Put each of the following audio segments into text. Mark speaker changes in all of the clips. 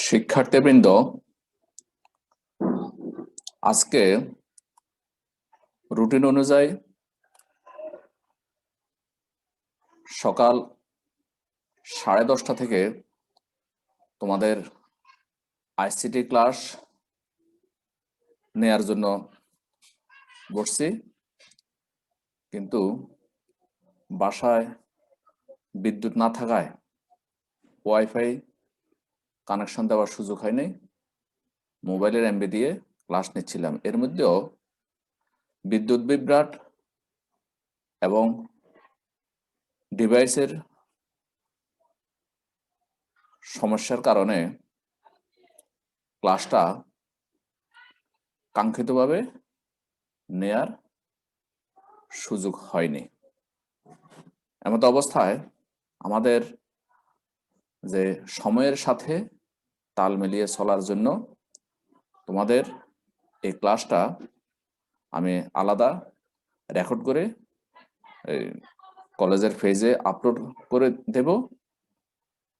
Speaker 1: শিক্ষার্থীবৃন্দ, আজকে রুটিন অনুযায়ী সকাল 10:30 থেকে তোমাদের আইসিটি ক্লাস নেয়ার জন্য বসছি, কিন্তু বাসায় বিদ্যুৎ না থাকায় ওয়াইফাই কানেকশন দেওয়ার সুযোগ হয়নি। মোবাইলের এমবি দিয়ে ক্লাস নিচ্ছিলাম। এর মধ্যেও বিদ্যুৎ বিভ্রাট এবং ডিভাইসের সমস্যার কারণে ক্লাসটা কাঙ্ক্ষিতভাবে নেয়ার সুযোগ হয়নি। এমত অবস্থায় আমাদের যে সময়ের সাথে তাল মিলিয়ে চলার জন্য তোমাদের এই ক্লাসটা আমি আলাদা রেকর্ড করে কলেজের পেজে আপলোড করে দেব।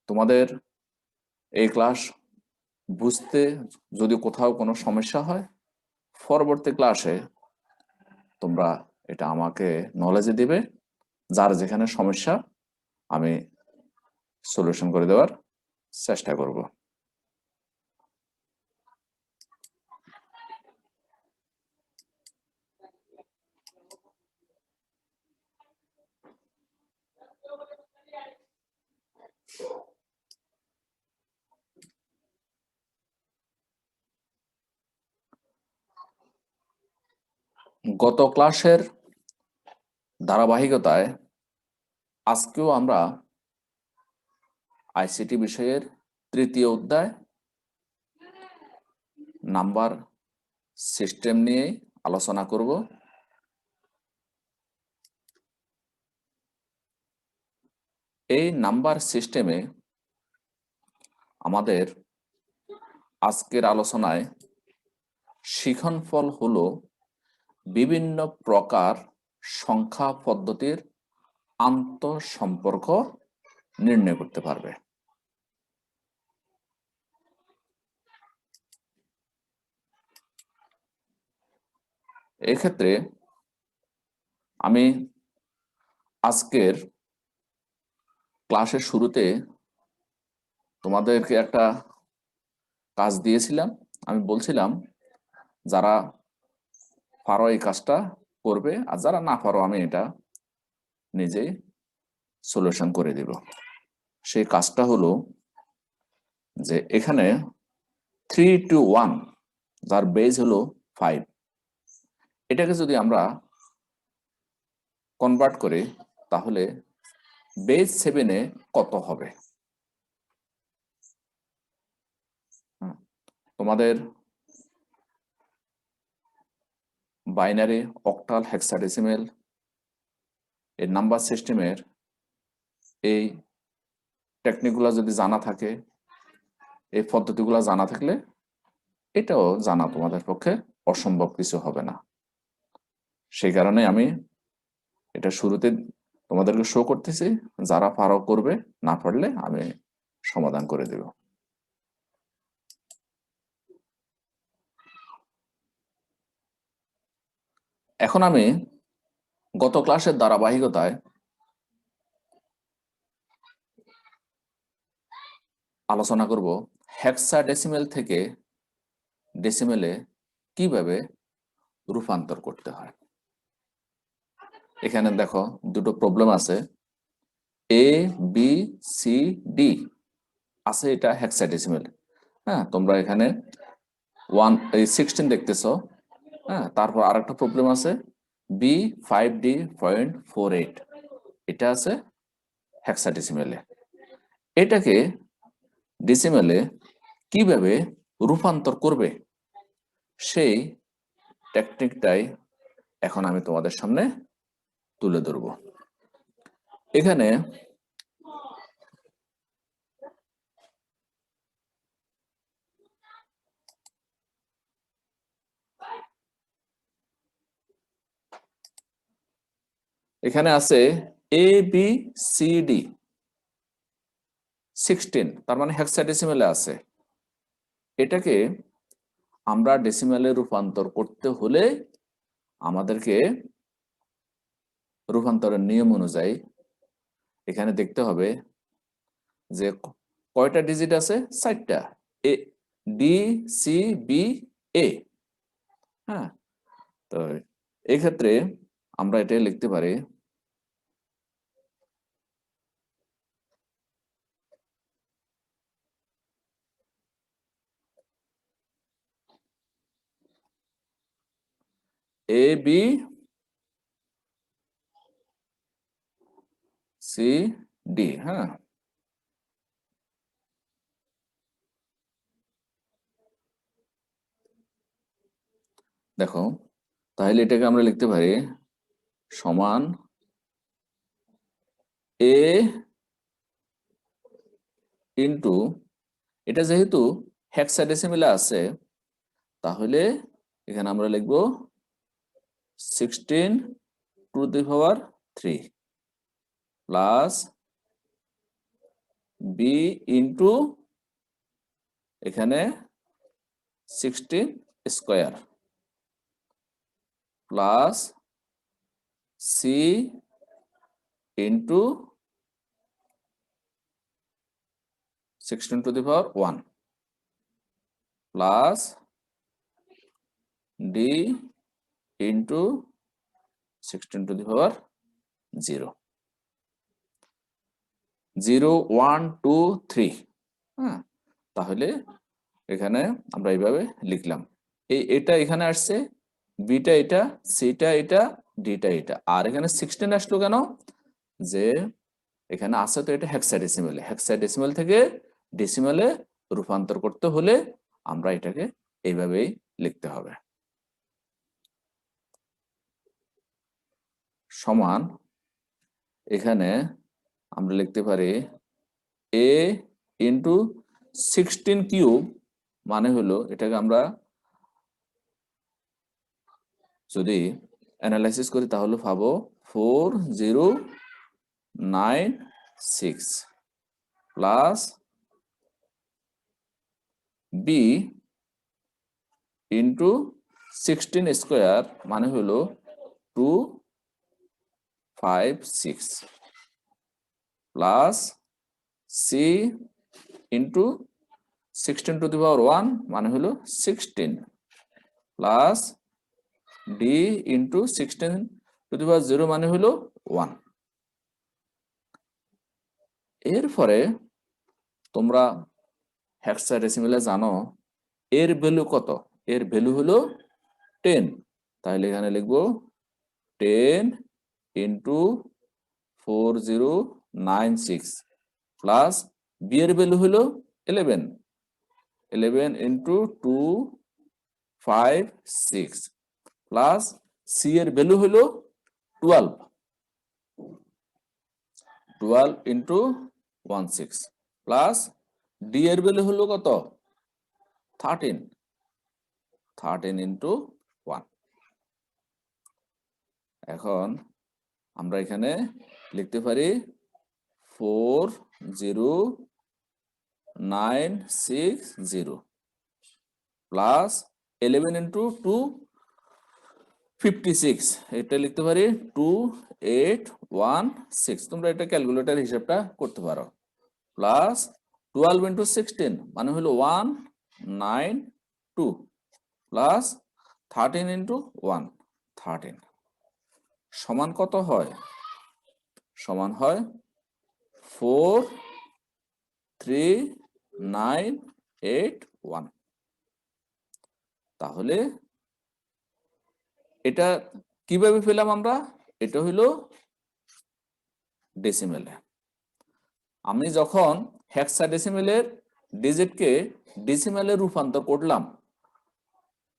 Speaker 1: তোমাদের এই ক্লাস বুঝতে যদি কোথাও কোনো সমস্যা হয়, পরবর্তী ক্লাসে তোমরা এটা আমাকে নলেজে দিবে। যার যেখানে সমস্যা আমি সলিউশন করে দেওয়ার চেষ্টা করব। গত ক্লাসের ধারাবাহিকতায় আজকেও আমরা আইসিটি বিষয়ের তৃতীয় অধ্যায় নাম্বার সিস্টেম নিয়ে আলোচনা করব। এই নাম্বার সিস্টেমে আমাদের আজকের আলোচনায় শিখনফল হলো বিভিন্ন প্রকার সংখ্যা পদ্ধতির আন্তঃসম্পর্ক নির্ণয় করতে পারবে। এক্ষেত্রে আমি আজকের ক্লাসের শুরুতে তোমাদেরকে একটা কাজ দিয়েছিলাম। আমি বলছিলাম যারা পারো এই কাজটা করবে, আর যারা না পারো আমি এটা নিজেই সলিউশন করে দেব। সেই কাজটা হলো যে এখানে 3 to 1 যার বেজ হলো 5, এটাকে যদি আমরা কনভার্ট করি তাহলে বেজ 7-এ কত হবে? তোমাদের বাইনারি, অক্টাল, হেক্সাডেসিমেল এর নাম্বার সিস্টেমের এই টেকনিকগুলো যদি জানা থাকে, এই পদ্ধতিগুলো জানা থাকলে এটাও জানা তোমাদের পক্ষে অসম্ভব কিছু হবে না। সেই কারণে আমি এটা শুরুতে তোমাদেরকে শো করতেছি, যারা পারো করবে, না পারলে আমি সমাধান করে দেব। এখন আমি গত ক্লাসের ধারাবাহিকতায় আলোচনা করব হেক্সাডেসিমেল থেকে ডেসিমেলে কিভাবে রূপান্তর করতে হয়। এখানে দেখো দুটো প্রবলেম আছে, এ বি সি ডি আছে, এটা হেক্সাডেসিমেল। হ্যাঁ, তোমরা এখানে 16 দেখতেছো। হ্যাঁ, তারপর আরেকটা প্রবলেম আছে B5D.48, এটা আছে হেক্সাডেসিমেলে। এটাকে ডেসিমেলে কিভাবে রূপান্তর করবে সেই টেকনিকটাই এখন আমি তোমাদের সামনে তুলে ধরব। এখানে আছে এ বি সি ডি 16, তার মানে হেক্সাডেসিমেলে আছে। এটাকে আমরা ডেসিমেলে রূপান্তর করতে হলে আমাদেরকে রূপান্তরের নিয়ম অনুযায়ী এখানে দেখতে হবে যে কয়টা ডিজিট আছে, 4টা, A D C B A. হ্যাঁ, তো এই ক্ষেত্রে আমরা এটা লিখতে পারি এ বি সি ডি। হ্যাঁ, দেখো তাহলে এটাকে আমরা লিখতে পারি সমান এ ইন্টু, এটা যেহেতু হেক্সাডেসিমেলে আছে তাহলে এখানে আমরা লিখব 16⁻³ প্লাস বি ইন্টু এখানে 16 square plus C into 16⁻1 plus D into 16⁻0 0 1 2 3। হ্যাঁ, তাহলে এখানে আমরা এইভাবে লিখলাম, এটা এখানে আসছে, বিটা এটা, সিটা এটা, ডিটা এটা, আর এখানে 16 আসলো কেন, যে এখানে আছে তো এটা হেক্সাডেসিমেলে, হেক্সাডেসিমেল থেকে ডেসিমেলে রূপান্তর করতে হলে আমরা এটাকে এইভাবেই লিখতে হবে। সমান এখানে আমরা লিখতে পারি এ ইন্টু 16³ মানে হলো, এটাকে আমরা যদি অ্যানালাইসিস করি তাহলে পাবো 4096 প্লাস বি ইন্টু 16 স্কোয়ার মানে হলো 256 প্লাস সি ইন্টু 16⁻1 মানে হলো 16 প্লাস ডি ইন্টু 16⁻0 মানে হলো 1। এরপরে তোমরা হেক্সাডেসিমেলে জানো এর ভ্যালু কত, এর ভ্যালু হলো 10, তাহলে এখানে লিখবো 10 ইন্টু 4096 প্লাস বি এর ভ্যালু হলো 11 ইন্টু 256 প্লাস সি এর ভ্যালু হলো 12 ইন্টু 16 প্লাস ডি এর ভ্যালু হলো কত, 13 ইন্টু 1। এখন আমরা এখানে লিখতে পারি 40960 প্লাস 11 ইন্টু 256, এটা লিখতে পারি 2816, তোমরা এটা ক্যালকুলেটর হিসাবটা করতে পারো, প্লাস 12 ইন্টু 16 মানে হলো 192 প্লাস 13 ইন্টু 1 13 সমান কত হয়, সমান হয় 43981। তাহলে এটা কিভাবে পেলাম আমরা, এটা হলো ডেসিমেলে। আমি যখন হেক্সাডেসিমেলের ডিজিটকে ডেসিমেলে রূপান্তর করলাম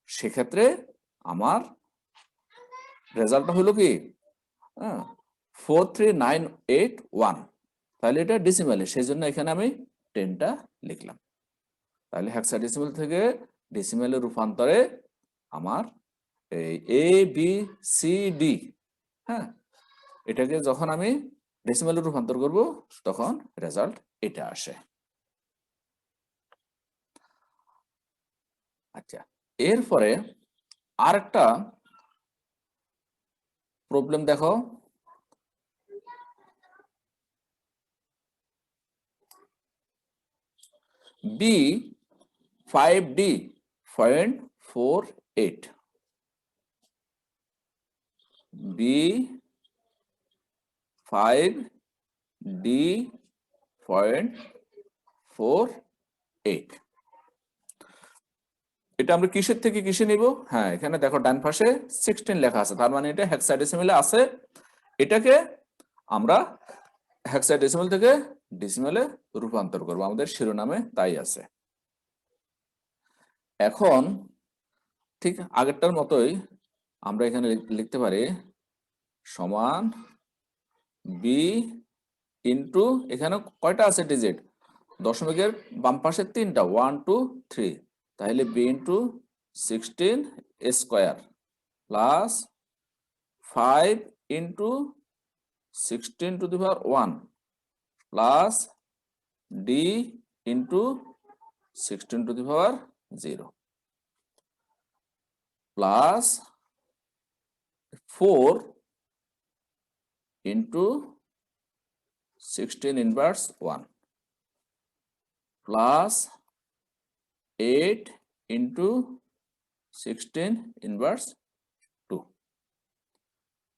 Speaker 1: সেক্ষেত্রে আমার রেজাল্টটা হলো কি 43981, তাহলে এটা ডেসিমেলে, সেই জন্য এখানে আমি 10টা লিখলাম। তাহলে হেক্সাডেসিমেল থেকে ডেসিমেলে রূপান্তরে আমার এই এ বি সি ডি, হ্যাঁ, এটাকে যখন আমি ডেসিমেলে রূপান্তর করব তখন রেজাল্ট এটা আসে। আচ্ছা, এরপরে আরেকটা প্রবলেম দেখো, বি 5D 0.48, বি 5D 0.48, এটা আমরা কিসের থেকে কিসে নিব? হ্যাঁ, এখানে দেখো ডান পাশে 16 লেখা আছে, তার মানে এটা হেক্সাডেসিমেলে আছে। এটাকে আমরা হেক্সাডেসিমেল থেকে ডেসিমেলে রূপান্তর করব, আমাদের শিরোনামে তাই আছে। এখন ঠিক আগেরটার মতোই আমরা এখানে লিখতে পারি সমান বি ইন্টু, এখানে কয়টা আছে ডিজিট? দশমিকের বাম পাশে 3টা, 1 2 3, তাহলে B into 16 square plus 5 into 16 to the power 1 plus D into 16 to the power 0 plus 4 into 16 inverse 1 plus 8 into 16 inverse 2।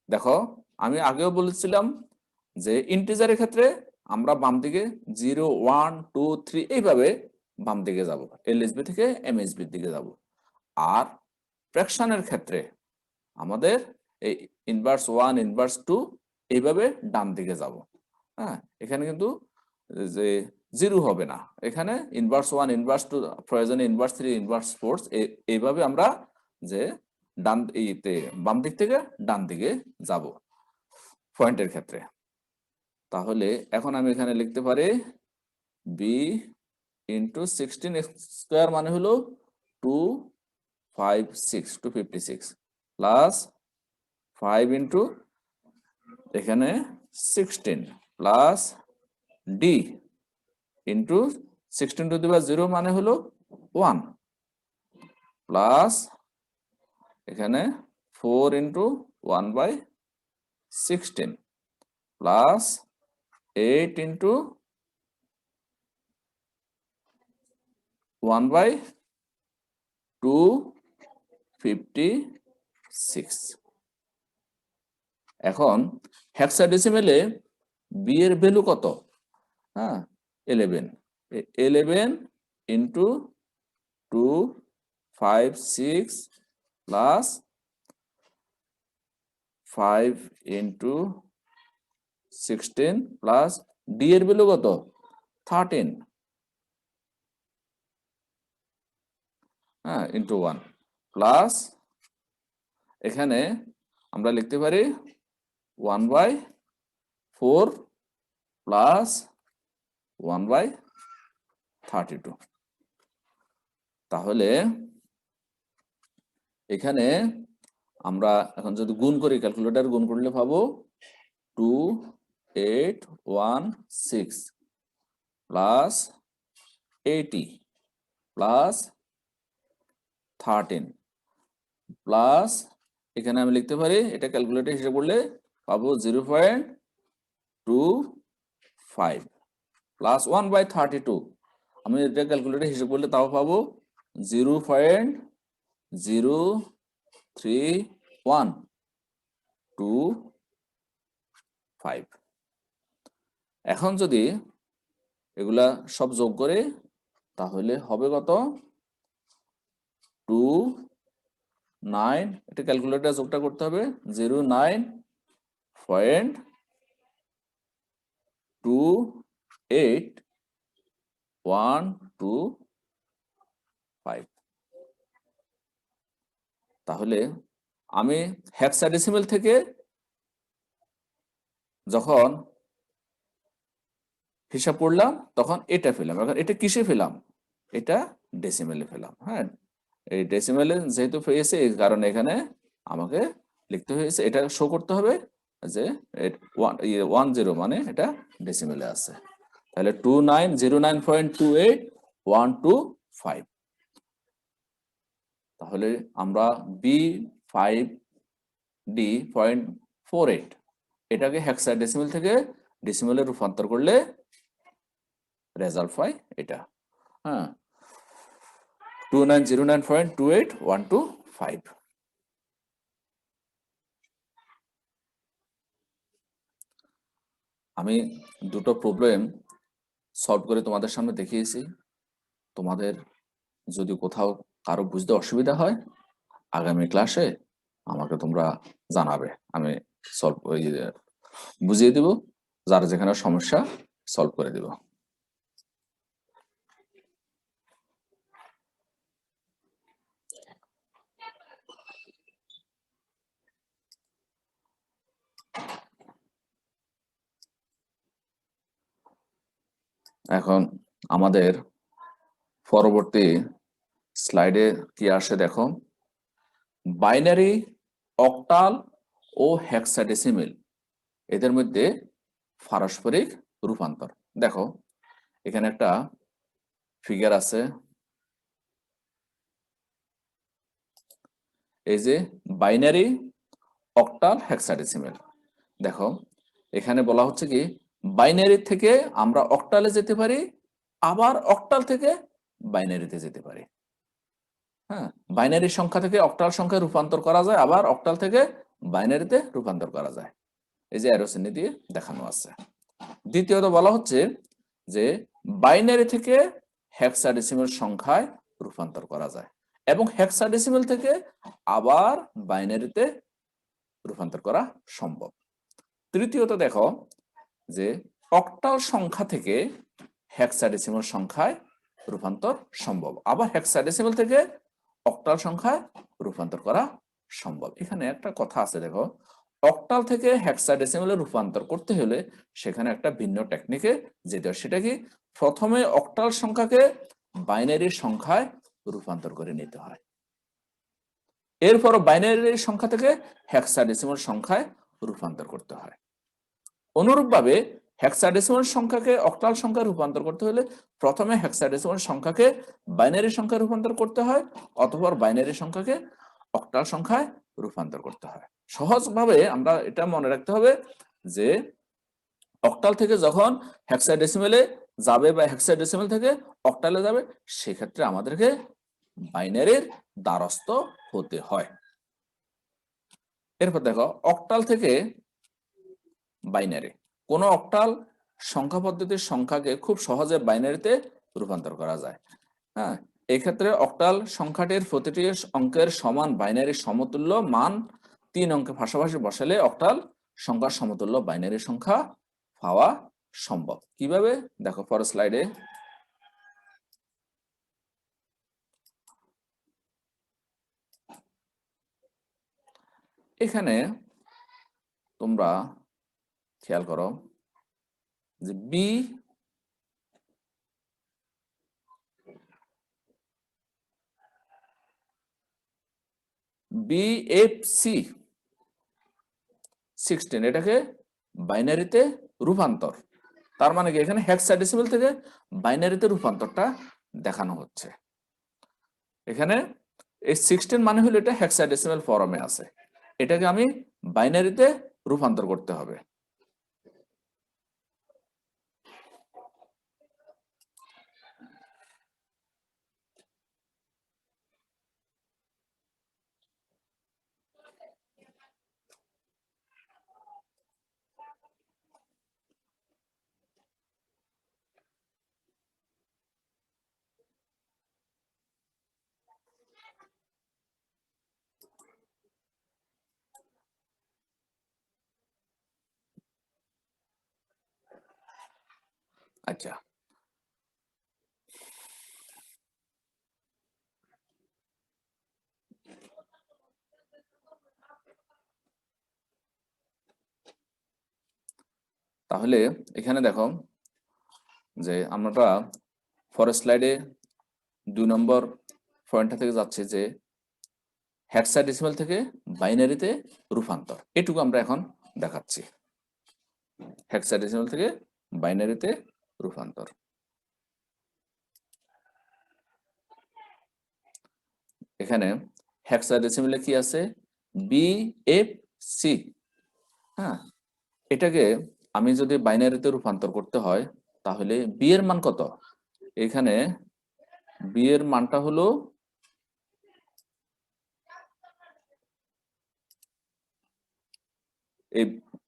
Speaker 1: দেখো, আমি আগেও বলেছিলাম যে ইন্টিজারের ক্ষেত্রে আমরা বাম দিকে 0 1 2 3 এইভাবে বাম দিকে যাব, এলএসবি থেকে এমএসবি দিকে যাব। আর ফ্র্যাকশনের ক্ষেত্রে আমাদের এই ইনভার্স 1 ইনভার্স 2 এইভাবে ডান দিকে যাব। হ্যাঁ, এখানে কিন্তু যে 0 হবে না, এখানে ইনভার্স 1 ইনভার্স 2 প্রয়োজনে ইনভার্স 3 ইনভার্স 4 এইভাবে আমরা যে ডান বাম দিক থেকে ডান দিকে যাব পয়েন্টের ক্ষেত্রে। তাহলে এখন আমি এখানে লিখতে পারি বি ইন্টু 16 স্কোয়ার মানে হলো 256 প্লাস 5 ইন্টু এখানে 16 plus D into 16 to the power 0 মানে হলো 1 প্লাস এখানে 4 ইন্টু 1/16 প্লাস 8 ইন্টু 1/256। এখন হেক্সাডেসিমেলে বি এর ভ্যালু কত? হ্যাঁ, 11। 11 into 256 plus 5 into 16 plus D এর ভ্যালু কত? 13, হ্যাঁ, ইন্টু 1 প্লাস এখানে আমরা লিখতে পারি 1/4 প্লাস 1/32। তাহলে এখানে আমরা এখন যদি গুণ করি, ক্যালকুলেটর গুণ করলে পাবো 2816 প্লাস 80 প্লাস 13 প্লাস এখানে আমি লিখতে পারি, এটা ক্যালকুলেটর হিসেবে করলে পাবো 0.25 প্লাস 1/32। আমি এটা ক্যালকুলেটর হিসেবে করলে তাও পাবো 0.0312। এখন যদি এগুলা সব যোগ করে তাহলে হবে কত? 29, এটা ক্যালকুলেটর যোগটা করতে হবে, 09.2812। তাহলে আমি হেক্সাডেসিমেল থেকে যখন হিসাব করলাম তখন এটা পেলাম, এখন এটা কিসে পেলাম? এটা ডেসিমেলে পেলাম। হ্যাঁ, এই ডেসিমেলে যেহেতু পেয়েছে এই কারণে এখানে আমাকে লিখতে হয়েছে, এটা শো করতে হবে যে 10 মানে এটা ডেসিমেলে আছে। তাহলে 2909.28125। তাহলে আমরা B5D.48 এটাকে হেক্সাডেসিমেল থেকে ডেসিমেলে রূপান্তর করলে রেজাল্ট পাই এটা। হ্যাঁ, 2909.28125। আমি দুটো প্রবলেম সলভ করে তোমাদের সামনে দেখিয়েছি। তোমাদের যদি কোথাও কারো বুঝতে অসুবিধা হয় আগামী ক্লাসে আমাকে তোমরা জানাবে, আমি সলভ বুঝিয়ে দিব, যার যেখানে সমস্যা সলভ করে দিব। এখন আমাদের পরবর্তী স্লাইডে কি আসে দেখো, বাইনারি, অক্টাল ও হেক্সাডেসিমেল এদের মধ্যে পারস্পরিক রূপান্তর। দেখো এখানে একটা ফিগার আছে, এই যে বাইনারি, অক্টাল, হেক্সাডেসিমেল। দেখো এখানে বলা হচ্ছে কি বাইনারি থেকে আমরা অক্টালে যেতে পারি, আবার অক্টাল থেকে বাইনারিতে যেতে পারি। হ্যাঁ, বাইনারি সংখ্যা থেকে অক্টাল সংখ্যায় রূপান্তর করা যায়, আবার অক্টাল থেকে বাইনারিতে রূপান্তর করা যায়, এই যে অ্যারো চিহ্ন দিয়ে দেখানো আছে। দ্বিতীয়ত বলা হচ্ছে যে বাইনারি থেকে হেক্সাডেসিমেল সংখ্যায় রূপান্তর করা যায় এবং হেক্সাডেসিমেল থেকে আবার বাইনারিতে রূপান্তর করা সম্ভব। তৃতীয়ত দেখো যে অক্টাল সংখ্যা থেকে হেক্সাডেসিমেল সংখ্যায় রূপান্তর সম্ভব, আবার হেক্সাডেসিমেল থেকে অক্টাল সংখ্যায় রূপান্তর করা সম্ভব। এখানে একটা কথা আছে, দেখো অক্টাল থেকে হেক্সাডেসিমেলে রূপান্তর করতে হলে সেখানে একটা ভিন্ন টেকনিকে যেতে হয়। সেটা কি, প্রথমে অক্টাল সংখ্যাকে বাইনারি সংখ্যায় রূপান্তর করে নিতে হয়, এরপর বাইনারি সংখ্যা থেকে হেক্সাডেসিমেল সংখ্যায় রূপান্তর করতে হয়। অনুরূপভাবে হেক্সাডেসিমাল সংখ্যাকে অক্টাল সংখ্যায় রূপান্তর করতে হলে প্রথমে হেক্সাডেসিমাল সংখ্যাকে বাইনারি সংখ্যায় রূপান্তর করতে হয়, অথবা বাইনারি সংখ্যাকে অক্টাল সংখ্যায় রূপান্তর করতে হয়। সহজভাবে আমরা এটা মনে রাখতে হবে যে অক্টাল থেকে যখন হেক্সাডেসিমেলে যাবে বা হেক্সাডেসিমেল থেকে অক্টালে যাবে, সেক্ষেত্রে আমাদেরকে বাইনারির দ্বারস্থ হতে হয়। এরপর দেখো অক্টাল থেকে বাইনারি, কোন অক্টাল সংখ্যা পদ্ধতির সংখ্যাকে খুব সহজে বাইনারিতে রূপান্তর করা যায়। হ্যাঁ, এই ক্ষেত্রে অক্টাল সংখ্যাটির প্রতিটি অঙ্কের সমান বাইনারি সমতুল্য মান 3 অঙ্কে পাশাপাশি বসালে অক্টাল সংখ্যার সমতুল্য বাইনারি সংখ্যা পাওয়া সম্ভব। কিভাবে দেখো পরের স্লাইডে। এখানে তোমরা খেয়াল করো যে BFC 16 এটাকে বাইনারিতে রূপান্তর, তার মানে কি এখানে হেক্সাডেসিমেল থেকে বাইনারিতে রূপান্তরটা দেখানো হচ্ছে। এখানে এই 16 মানে হলো এটা হেক্সাডেসিমেল ফরমে আছে, এটাকে আমি বাইনারিতে রূপান্তর করতে হবে। আচ্ছা, তাহলে এখানে দেখো যে আমরা পরের স্লাইডে 2 নম্বর পয়েন্টটা থেকে যাচ্ছে যে হেক্সাডেসিমেল থেকে বাইনারিতে রূপান্তর, এটুকু আমরা এখন দেখাচ্ছি। হেক্সাডেসিমেল থেকে বাইনারিতে রূপান্তর। এখানে হেক্সাডেসিমেলে কি আছে, BFC। হ্যাঁ, এটাকে আমি যদি বাইনারিতে রূপান্তর করতে হয় তাহলে বি এর মান কত, এখানে বি এর মানটা হলো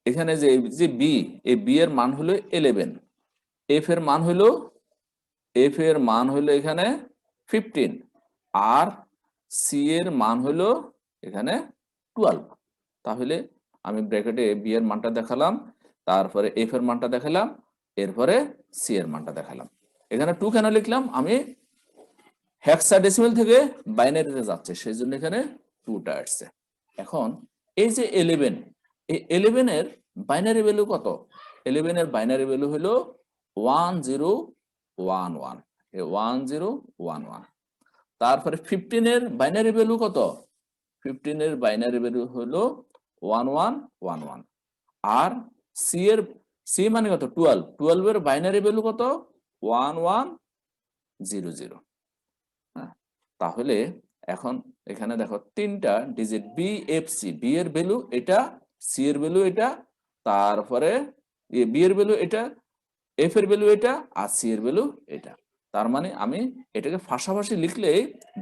Speaker 1: এখানে যে বি, এই বি এর মান হলো 11, এফ এর মান হলো এখানে 15, আর সি এর মান হলো এখানে 12। তাহলে আমি ব্র্যাকেটে বি এর মানটা দেখালাম, তারপরে এফ এর মানটা দেখালাম, এরপরে সি এর মানটা দেখালাম। এখানে 2 কেন লিখলাম, আমি হেক্সাডেসিমেল থেকে বাইনারিতে যাচ্ছে সেই জন্য এখানে 2টা আসছে। এখন এই যে 11, এই 11 এর বাইনারি ভ্যালু কত, 11 এর বাইনারি ভ্যালু হলো 1011, 1011। তারপরে 15 এর বাইনারি ভ্যালু কত, 15 এর বাইনারি ভ্যালু হলো 1111, আর সি মানে কত 12, 12 এর বাইনারি ভ্যালু কত 1100। তাহলে এখন এখানে দেখো 3টা ডিজিট BFC, বি এর ভ্যালু এটা, সি এর ভ্যালু এটা, তারপরে বি এর ভ্যালু এটা, এফ এর ভ্যালু এটা, আর সি এর ভ্যালু এটা। তার মানে আমি এটাকে পাশাপাশি লিখলেই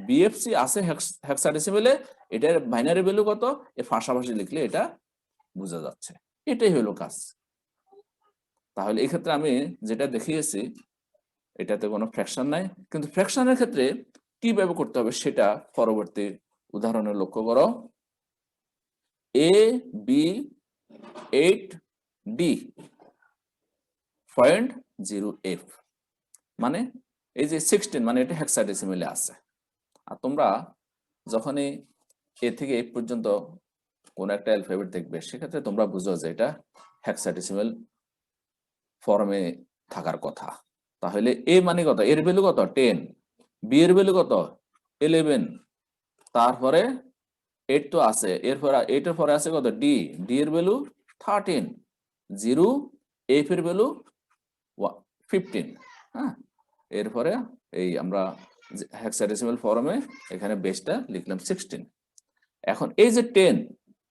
Speaker 1: BFC আছে হেক্সাডেসিমেলে, এটার বাইনারি ভ্যালু কত এ পাশাপাশি লিখলে এটা বোঝা যাচ্ছে। এটাই হলো কাজ। তাহলে এই ক্ষেত্রে আমি যেটা দেখিয়েছি এটাতে কোনো ফ্র্যাকশন নাই, কিন্তু ফ্র্যাকশনের ক্ষেত্রে কিভাবে করতে হবে সেটা পরবর্তী উদাহরণে লক্ষ্য করো। AB8D 0.0F, মানে এই যে 16 মানে এটা হেক্সাডেসিমেলে আছে। আর তোমরা যখনই এ থেকে এ পর্যন্ত কোন একটা অ্যালফাবেট দেখবে সেক্ষেত্রে তোমরা বুঝো যে এটা হেক্সাডেসিমেল ফর্মে থাকার কথা। তাহলে এ মানে কত, এর ভ্যালু কত 10, বি এর ভ্যালু কত 11, তারপরে 8 তো আছে, এরপর 8 এর পরে আছে কত ডি, ডি এর ভ্যালু 13, 0, এফ এর ভ্যালু 15। হ্যাঁ, এরপরে এই আমরা হেক্সাডেসিমাল ফর্মে এখানে বেসটা লিখলাম 16। এখন এই যে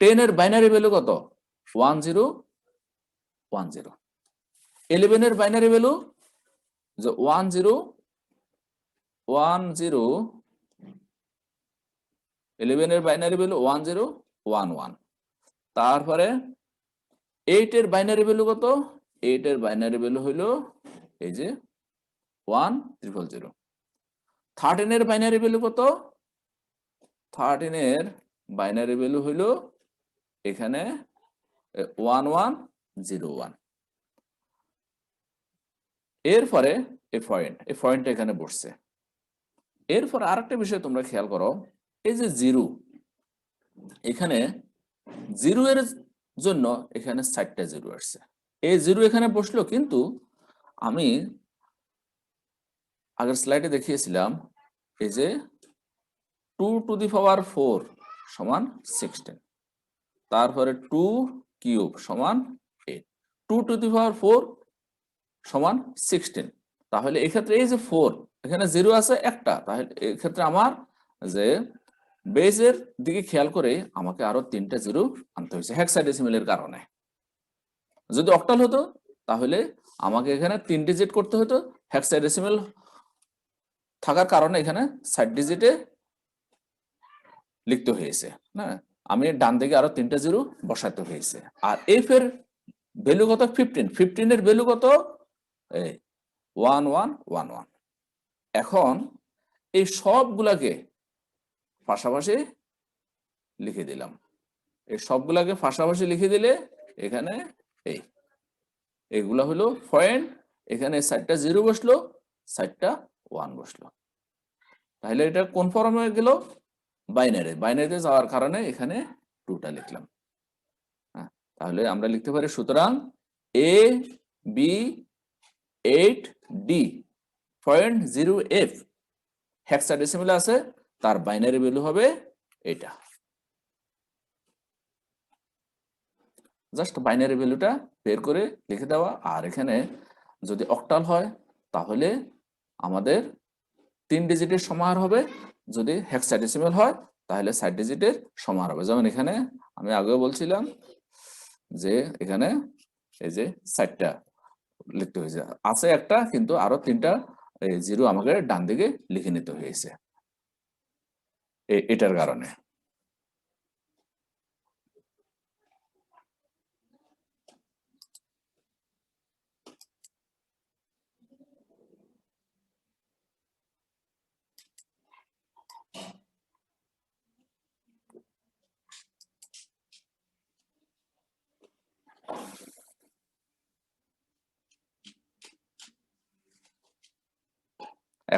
Speaker 1: 10 এর বাইনারি ভ্যালু কত 1010, 11 এর বাইনারি ভ্যালু যে 1010, 11 এর বাইনারি ভ্যালু 1011। তারপরে 8 এর বাইনারি ভ্যালু কত, 8 এর বাইনারি ভ্যালু হলো এই যে 1000। 13 এর বাইনারি ভ্যালু কত, 13 এর বাইনারি ভ্যালু হলো এখানে 1101। এরপরে এই পয়েন্টটা এখানে বসছে। এরপর আরেকটা বিষয় তোমরা খেয়াল করো, এই যে 0, এখানে 0 এর জন্য এখানে 4টা 0 আসছে। এই 0 এখানে বসলো, কিন্তু আমি আগের স্লাইডে দেখিয়েছিলাম এই যে 2 টু দি পাওয়ার 4 সমান 16, তারপরে 2 কিউব সমান 8, 2 টু দি পাওয়ার 4 সমান 16। তাহলে এক্ষেত্রে এই যে 4 এখানে 0 আছে একটা, তাহলে এক্ষেত্রে আমার যে বেসের দিকে খেয়াল করে আমাকে আরো 3টা 0 আনতে হয়েছে হেক্সাডেসিমেলের কারণে। যদি অক্টাল হতো তাহলে আমাকে এখানে 3 ডিজিট করতে হতো, হেক্সাডেসিমেল থাকার কারণে এখানে 4 ডিজিটে লিখতে হয়েছে। না, আমি ডান দিকে আরো 3টা 0 বসাতে হয়েছে। আর এফ এর ভ্যালু কত 15 এর ভ্যালু কত 1111। এখন এই সবগুলাকে পাশাপাশি লিখে দিলাম, এই সবগুলাকে পাশাপাশি লিখে দিলে এখানে এইগুলা হলো পয়েন্ট, এখানে 4টা 0 বসলো, 4টা 1 বসলো। তাহলে এটা কোন ফর্মে গেল, বাইনারিতে যাওয়ার কারণে এখানে 2টা লিখলাম। তাহলে আমরা লিখতে পারি সুতরাং AB8D 0.0F হেক্সাডেসিমেলে আছে, তার বাইনারি ভ্যালু হবে এটা। জাস্ট বাইনারি ভ্যালুটা বের করে লিখে দেওয়া। আর এখানে যদি অক্টাল হয় তাহলে আমাদের 3 ডিজিটের সমাহার হবে, যদি হেক্সাডেসিমেল হয় তাহলে 60 ডিজিটের সমান হবে। যেমন এখানে আমি আগেও বলছিলাম যে এখানে এই যে 60টা লিখতে হয়েছে, আছে একটা, কিন্তু আরো 3টা জিরো আমাকে ডান দিকে লিখে নিতে হয়েছে এটার কারণে।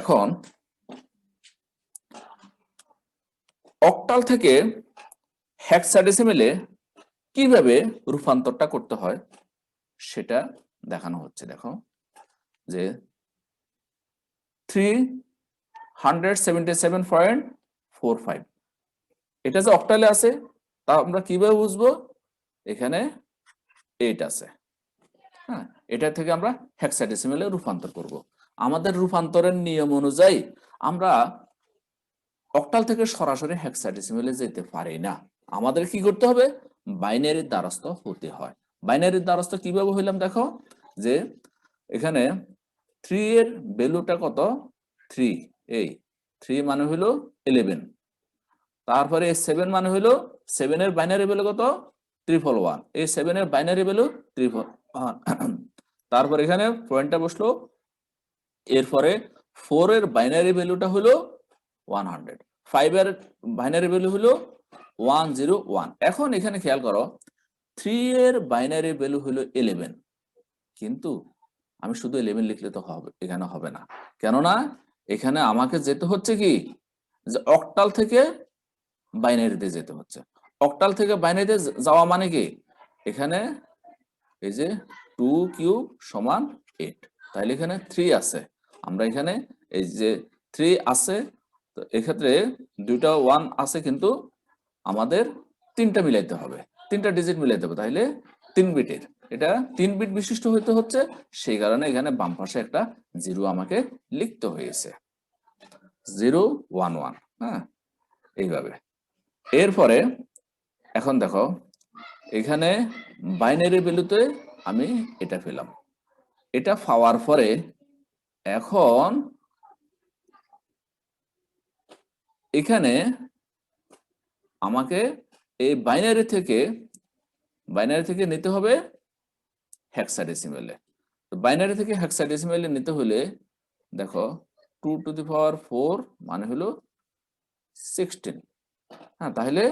Speaker 1: এখন অক্টাল থেকে হেক্সাডেসিমেলে কিভাবে রূপান্তরটা করতে হয় সেটা দেখানো হচ্ছে। দেখো যে 377.45 এটা যে অক্টালে আছে তা আমরা কিভাবে বুঝবো? এখানে 8 আছে, হ্যাঁ, এটা থেকে আমরা হেক্সাডেসিমেলে রূপান্তর করব। আমাদের রূপান্তরের নিয়ম অনুযায়ী আমরা অক্টাল থেকে সরাসরি হেক্সাডেসিমেলে যেতে পারি না, আমাদের কি করতে হবে? বাইনারির দ্বারস্থ হতে হয়। বাইনারির দ্বারস্থ কিভাবে হইলাম? দেখো যে এখানে 3 এর ভ্যালুটা কত? 3, এই 3 মানে হলো 11, তারপরে 7 মানে হলো 7 এর বাইনারি ভ্যালু কত? 111, এই 7 এর বাইনারি ভ্যালু 111। তারপর এখানে পয়েন্টটা বসলো, এরপরে 4 এর বাইনারি ভ্যালুটা হলো 100, 5 এর বাইনারি ভ্যালু হলো 101। এখন এখানে খেয়াল করো 3 এর বাইনারি ভ্যালু হলো 11, কিন্তু আমি শুধু 11 লিখলে তো হবে, এখানে হবে না। কেননা এখানে আমাকে যেতে হচ্ছে কি, যে অক্টাল থেকে বাইনারিতে যেতে হচ্ছে। অক্টাল থেকে বাইনারিতে যাওয়া মানে কি, এখানে এই যে 2 কিউব সমান 8, তাহলে এখানে 3 আছে, আমরা এখানে এই যে 3 আছে, তো এক্ষেত্রে দুইটা 1 আছে, কিন্তু আমাদের 3টা মিলাইতে হবে, 3টা ডিজিট মিলাইতে হবে, তাহলে 3 বিটের, এটা 3 বিট বিশিষ্ট হইতে হচ্ছে, সেই কারণে এখানে বাম পাশে একটা 0 আমাকে লিখতে হয়েছে, 011। হ্যাঁ, এইভাবে। এরপরে এখন দেখো এখানে বাইনারি ভ্যালুতে আমি এটা পেলাম, এটা পাওয়ার পরে এখন এখানে আমাকে এই বাইনারি থেকে নিতে হবে হেক্সাডেসিমেলে। তো বাইনারি থেকে হেক্সাডেসিমেলে নিতে হলে দেখো 2 টু দি পাওয়ার 4 মানে হলো 16। হ্যাঁ, তাহলে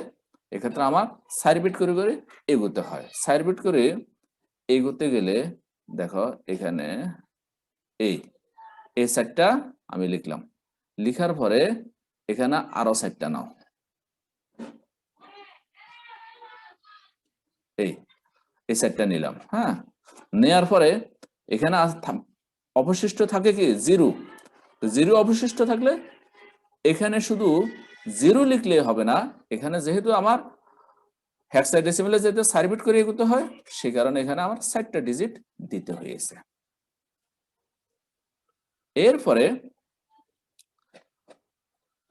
Speaker 1: এক্ষেত্রে আমার 4 বিট করে করে এগোতে হয়। 4 বিট করে এগোতে গেলে দেখো এখানে এই 4টা আমি লিখলাম, লিখার পরে এখানে আরো 4টা নাও, এই 4টা নিলাম। হ্যাঁ, নেয়ার পরে এখানে অবশিষ্ট থাকে কি 0, 0 অবশিষ্ট থাকলে এখানে শুধু 0 লিখলে হবে না, এখানে যেহেতু আমার হেক্সাডেসিমেলে যেতে 4 বিট করে এগোতে হয়, সেই কারণে এখানে আমার 4টা ডিজিট দিতে হয়েছে। এরপরে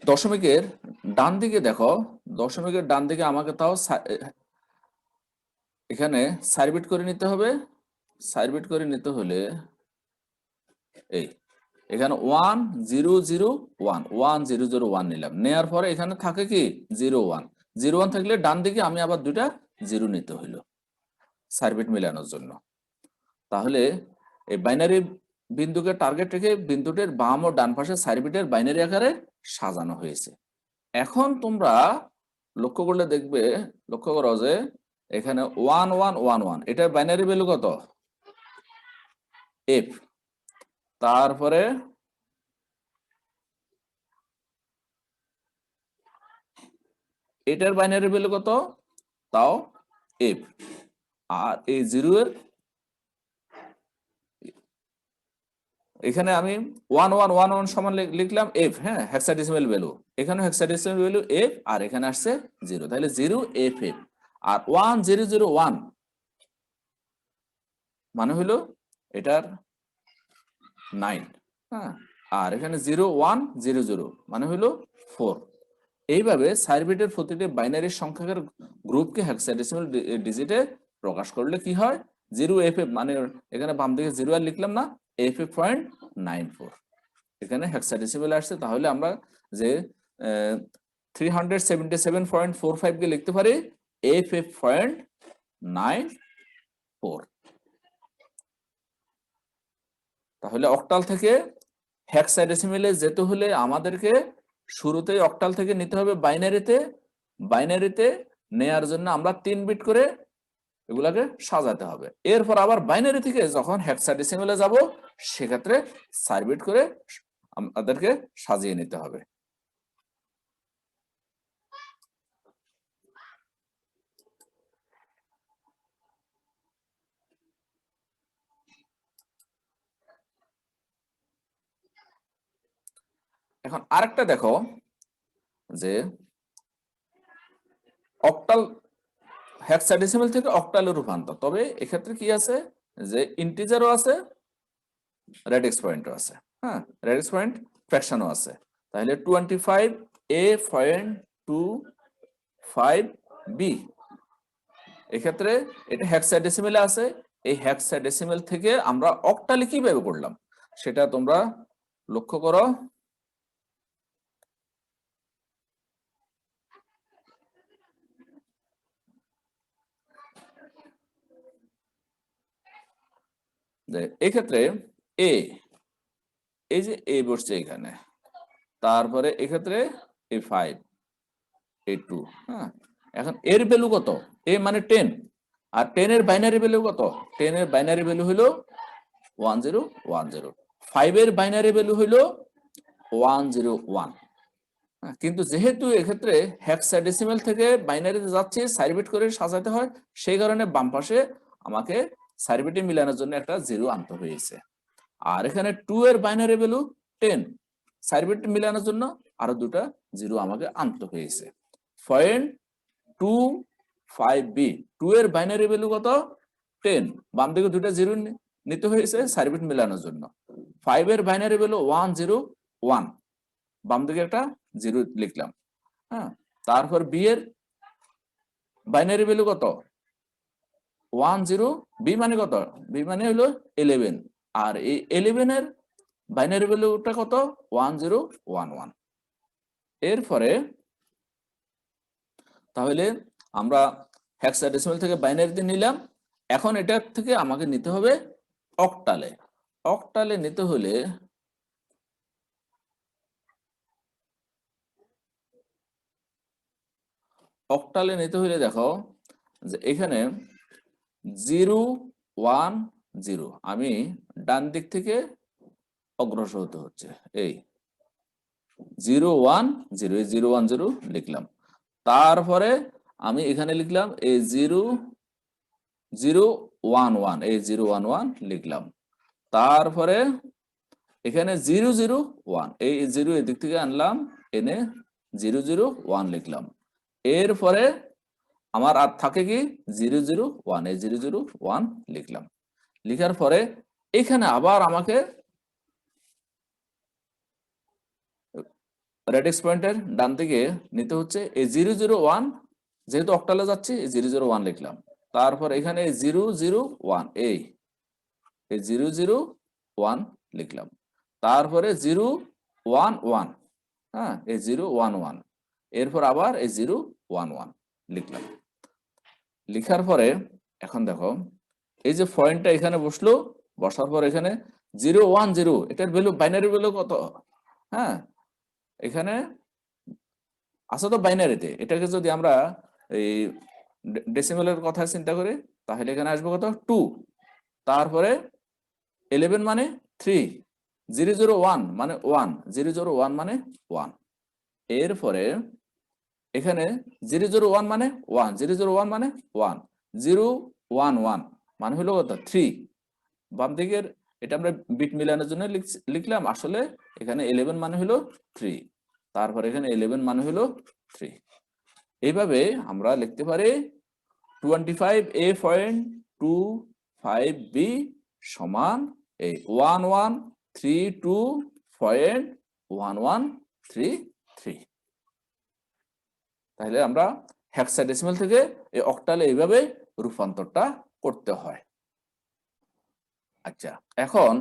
Speaker 1: দশমিকের ডান দিকে দেখো, দশমিকের ডান দিকে আমাকে তাও এখানে 4 বিট করে নিতে হবে। 4 বিট করে নিতে হলে এই এখানে 1001 নিলাম, নেয়ার পরে এখানে থাকে কি 01 থাকলে ডান দিকে আমি আবার দুইটা 0 নিতে হইলো 4 বিট মিলানোর জন্য। তাহলে এই বাইনারি বিন্দুকে টার্গেট রেখে বিন্দুটির বাম ও ডান পাশে 4 বিটের বাইনারি আকারে সাজানো হয়েছে। এখন তোমরা লক্ষ্য করলে দেখবে, লক্ষ্য করো যে এখানে 1111 এটার বাইনারি ভ্যালু কত? f। তারপরে এটার বাইনারি ভ্যালু কত? তাও f। আর এই 0 এর এখানে আমি 1111 সমান লিখলাম f। হ্যাঁ, হেক্সাডেসিমাল ভ্যালু, এখানে হেক্সাডেসিমাল ভ্যালু f, আর এখানে আসছে 0, তাহলে 0f। আর 1001 মানে হলো এটার 9। হ্যাঁ, আর এখানে 0100 মানে হলো 4। এইভাবে 4 বিটের প্রতিটি বাইনারি সংখ্যার গ্রুপকে হেক্সাডেসিমাল ডিজিটে প্রকাশ করলে কি হয় 0FF মানে এখানে বাম দিকে 0 আর লিখলাম না FF.94 এখানে হেক্সাডেসিমাল আসছে তাহলে আমরা যে 377.45 কে লিখতে পারি FF.94 তাহলে অক্টাল থেকে হেক্সাডেসিমালে যেতে হলে আমাদেরকে শুরুতেই অক্টাল থেকে নিতে হবে বাইনারিতে নেয়ার জন্য আমরা 3 বিট করে এগুলাকে সাজাতে হবে এরপর আবার বাইনারি থেকে যখন হেক্সাডেসিমালে যাব সেক্ষেত্রে 4 বিট করে আমাদেরকে সাজিয়ে নিতে হবে এখন আরেকটা দেখো যে অক্টাল হেক্সাডেসিমাল থেকে অক্টালে রূপান্তর তবে এক্ষেত্রে কি আছে যে ইন্টিজারও আছে রেডিক্স পয়েন্টও আছে হ্যাঁ রেডিক্স পয়েন্ট ফ্র্যাকশনও আছে তাহলে 25A.25B এক্ষেত্রে এটা হেক্সাডেসিমালে আছে এই হেক্সাডেসিমাল থেকে আমরা অক্টালে কিভাবে করলাম সেটা তোমরা লক্ষ্য করো এক্ষেত্রে এই যে এ বসছে এখানে তারপরে এক্ষেত্রে A5 A2 হ্যাঁ এখন এর ভ্যালু কত এ মানে 10 আর 10 এর বাইনারি ভ্যালু কত 10 এর বাইনারি ভ্যালু হলো 1010 5 এর বাইনারি ভ্যালু হলো 101 কিন্তু যেহেতু এক্ষেত্রে হেক্সাডেসিমাল থেকে বাইনারিতে যাচ্ছে 4 বিট করে সাজাতে হয় সেই কারণে বাম পাশে আমাকে 4 বিটে মিলানোর জন্য একটা 0 আনতে হয়েছে আর এখানে 2 এর বাইনারি ভ্যালু 10 4 বিট মিলানোর জন্য আরো দুটো 0 আমাকে আনতে হয়েছে 0.25B 2 এর বাইনারি ভ্যালু কত 10 বাম দিকে দুটো 0 নিতে হয়েছে 4 বিট মিলানোর জন্য 5 এর বাইনারি ভ্যালু 101 বাম দিকে একটা 0 লিখলাম হ্যাঁ তারপর বি এর বাইনারি ভ্যালু কত 10 বি মানে কত বি মানে হলো 11 আর এই 11 এর বাইনারি ভ্যালুটা কত 1011 এরপরে তাহলে আমরা হেক্সাডেসিমাল থেকে বাইনারিতে নিলাম এখন এটা থেকে আমাকে নিতে হবে অক্টালে নিতে হলে দেখো যে এখানে 010 আমি ডান দিক থেকে অগ্রসর হতে হচ্ছে এই 010 এই 010 লিখলাম তারপরে আমি এখানে লিখলাম এই 011 এই 011 লিখলাম তারপরে এখানে 001 এই 0 এদিক থেকে আনলাম এনে 001 লিখলাম এরপরে আমার আর থাকে কি 001 এই 001 লিখলাম লিখার পরে এখানে আবার আমাকে রেডিক্স পয়েন্টের ডান দিকে নিতে হচ্ছে এই 001 যেহেতু অক্টালে যাচ্ছে এই 001 লিখলাম তারপর এখানে 001 এই 001 লিখলাম তারপরে 011 হ্যাঁ এই 011 এরপর আবার এই 011 লিখলাম লিখার পরে এখন দেখো এই যে পয়েন্টটা এখানে বসলো বসার পর এখানে 010 এটার ভ্যালু বাইনারি ভ্যালু কত হ্যাঁ এখানে আছে তো বাইনারিতে এটাকে যদি আমরা এই ডেসিমেলের কথা চিন্তা করি তাহলে এখানে আসবে কত 2 তারপরে 11 মানে 3 001 মানে 1 001 মানে 1 এরপরে এখানে 001 মানে 1 001 মানে 1 011 মানে হলো কত 3 বাম দিকের এটা আমরা বিট মিলানোর জন্য লিখলাম আসলে এখানে 11 মানে হলো 3 তারপর এখানে 11 মানে হলো 3 এইভাবে আমরা লিখতে পারি 25A.25B সমান এই 1132.1133 তাহলে আমরা হেক্সাডেসিমাল থেকে এই অক্টালে এইভাবে রূপান্তরটা করতে হয়। আচ্ছা, এখন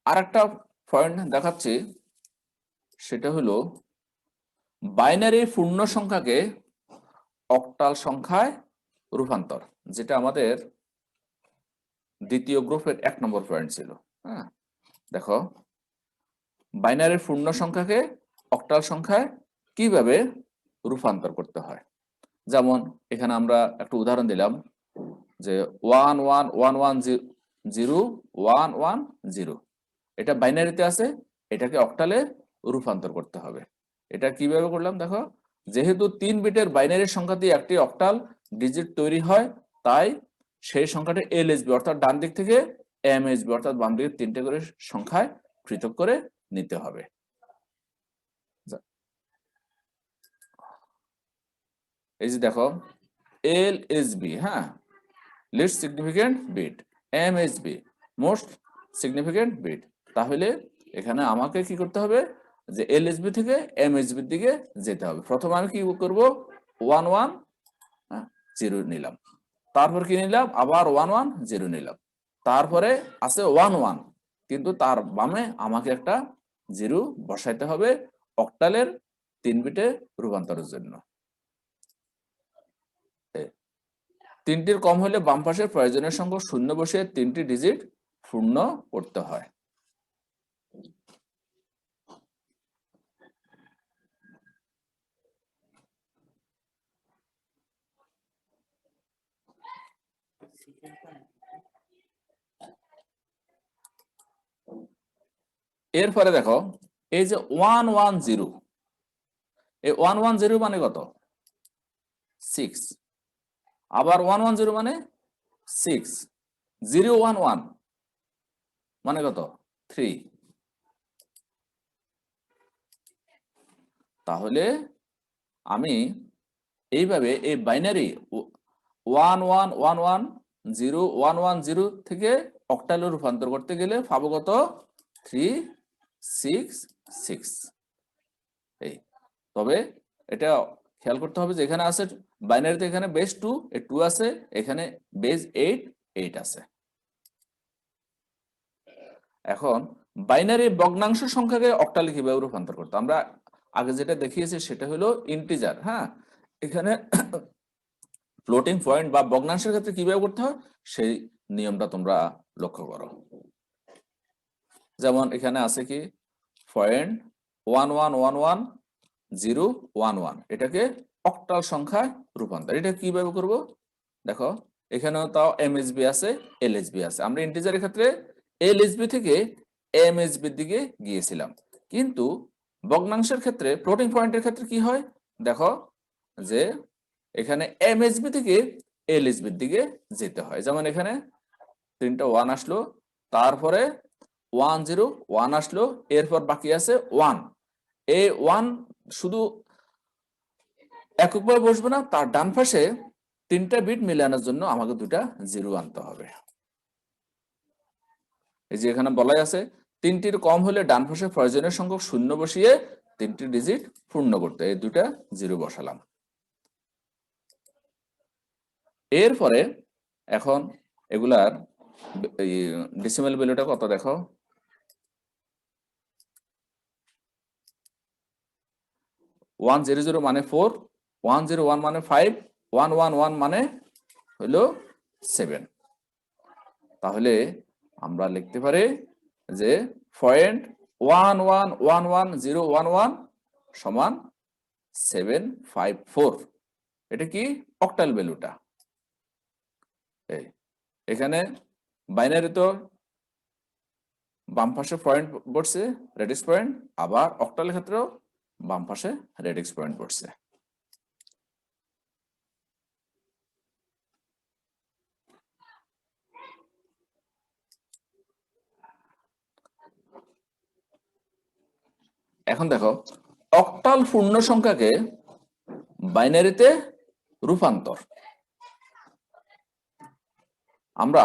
Speaker 1: আরেকটা পয়েন্ট দেখাচ্ছি, সেটা হলো বাইনারি পূর্ণ সংখ্যাকে অক্টাল সংখ্যায় রূপান্তর, যেটা আমাদের দ্বিতীয় গ্রুপের 1 নম্বর পয়েন্ট ছিল। হ্যাঁ, দেখো বাইনারি পূর্ণ সংখ্যাকে অক্টাল সংখ্যায় কিভাবে রূপান্তর করতে হয়। যেমন এখানে আমরা একটা উদাহরণ দিলাম যে 11110110, এটা বাইনারিতে আছে, এটাকে অক্টালে রূপান্তর করতে হবে। এটা কিভাবে করলাম দেখো, যেহেতু 3 বিটের বাইনারি সংখ্যা দিয়ে একটি অক্টাল ডিজিট তৈরি হয়, তাই সেই সংখ্যাটি এলএসবি অর্থাৎ ডান দিক থেকে এমএসবি অর্থাৎ বাম দিকে 3টে করে সংখ্যায় পৃথক করে নিতে হবে। এই যে দেখো এলএসবি, হ্যাঁ, least significant bit, MSB most significant bit. তাহলে এখানে আমাকে কি করতে হবে, যে এলএসবি থেকে এমএসবির দিকে যেতে হবে। প্রথমে আমি কি করব, 1110 নিলাম, তারপর কি নিলাম, আবার 1110 নিলাম, তারপরে আছে 11, কিন্তু তার বামে আমাকে একটা 0 বসাইতে হবে অক্টালের 3 বিটে রূপান্তরের জন্য। 3টির কম হলে বাম পাশের প্রয়োজনীয় সংখ্যক 0 বসিয়ে 3টি ডিজিট পূর্ণ করতে হয়। এরপরে দেখো এই যে 110, এই 110 মানে কত, 6, আবার 110 মানে 6, 011 মানে কত, 3। তাহলে আমি এইভাবে এই বাইনারি 11110110 থেকে অক্টালে রূপান্তর করতে গেলে পাবো কত, 366। এই তবে এটা খেয়াল করতে হবে যে এখানে আছে বাইনারিতে, এখানে বেস 2, এই 2 আছে, এখানে বেস 8 আছে। এখন বাইনারি ভগ্নাংশ সংখ্যাকে অক্টালে কিভাবে রূপান্তর করতে, আমরা আগে যেটা দেখিয়েছি সেটা হলো ইন্টিজার। হ্যাঁ, এখানে ফ্লোটিং পয়েন্ট বা ভগ্নাংশের ক্ষেত্রে কিভাবে করতে হয় সেই নিয়মটা তোমরা লক্ষ্য করো। যেমন এখানে আছে কি 0.11111011, এটাকে অক্টাল সংখ্যায় রূপান্তর। এটা কিভাবে করব দেখো, এখানেও তাও এমএসবি আছে, এলএসবি আছে। আমরা ইন্টিজারের ক্ষেত্রে এলএসবি থেকে এমএসবি এর দিকে গিয়েছিলাম, কিন্তু ভগ্নাংশের ক্ষেত্রে ফ্লোটিং পয়েন্টের ক্ষেত্রে কি হয় দেখো, যে এখানে এমএসবি থেকে এলএসবি এর দিকে যেতে হয়। যেমন এখানে 3টা 1 আসলো, তারপরে 101 আসলো, এরপর বাকি আছে 1। এই 1 শুধু এককভাবে বসবে না, তার ডান পাশে 3টা বিট মিলানোর জন্য আমাকে 2টা 0 আনতে হবে। এই যে এখানে বলাই আছে 3টির কম হলে ডান পাশে প্রয়োজনীয় সংখ্যক 0 বসিয়ে 3টি ডিজিট পূর্ণ করতে, এই 2টা 0 বসালাম। এরপরে এখন এগুলার ডেসিমাল ভ্যালুটা কত দেখো, 100 মানে 4, 101 মানে 5, 111 মানে হলো 7। তাহলে আমরা লিখতে পারি যে 0.111011 সমান 754। এটা কি অক্টাল ভ্যালুটা। এখানে বাইনারি তো বাম পাশে পয়েন্ট বসছে রেডিক্স পয়েন্ট, আবার অক্টালের ক্ষেত্রেও বাম পাশে রেডিক্স পয়েন্ট বসছে। এখন দেখো অক্টাল পূর্ণ সংখ্যাকে বাইনারিতে রূপান্তর আমরা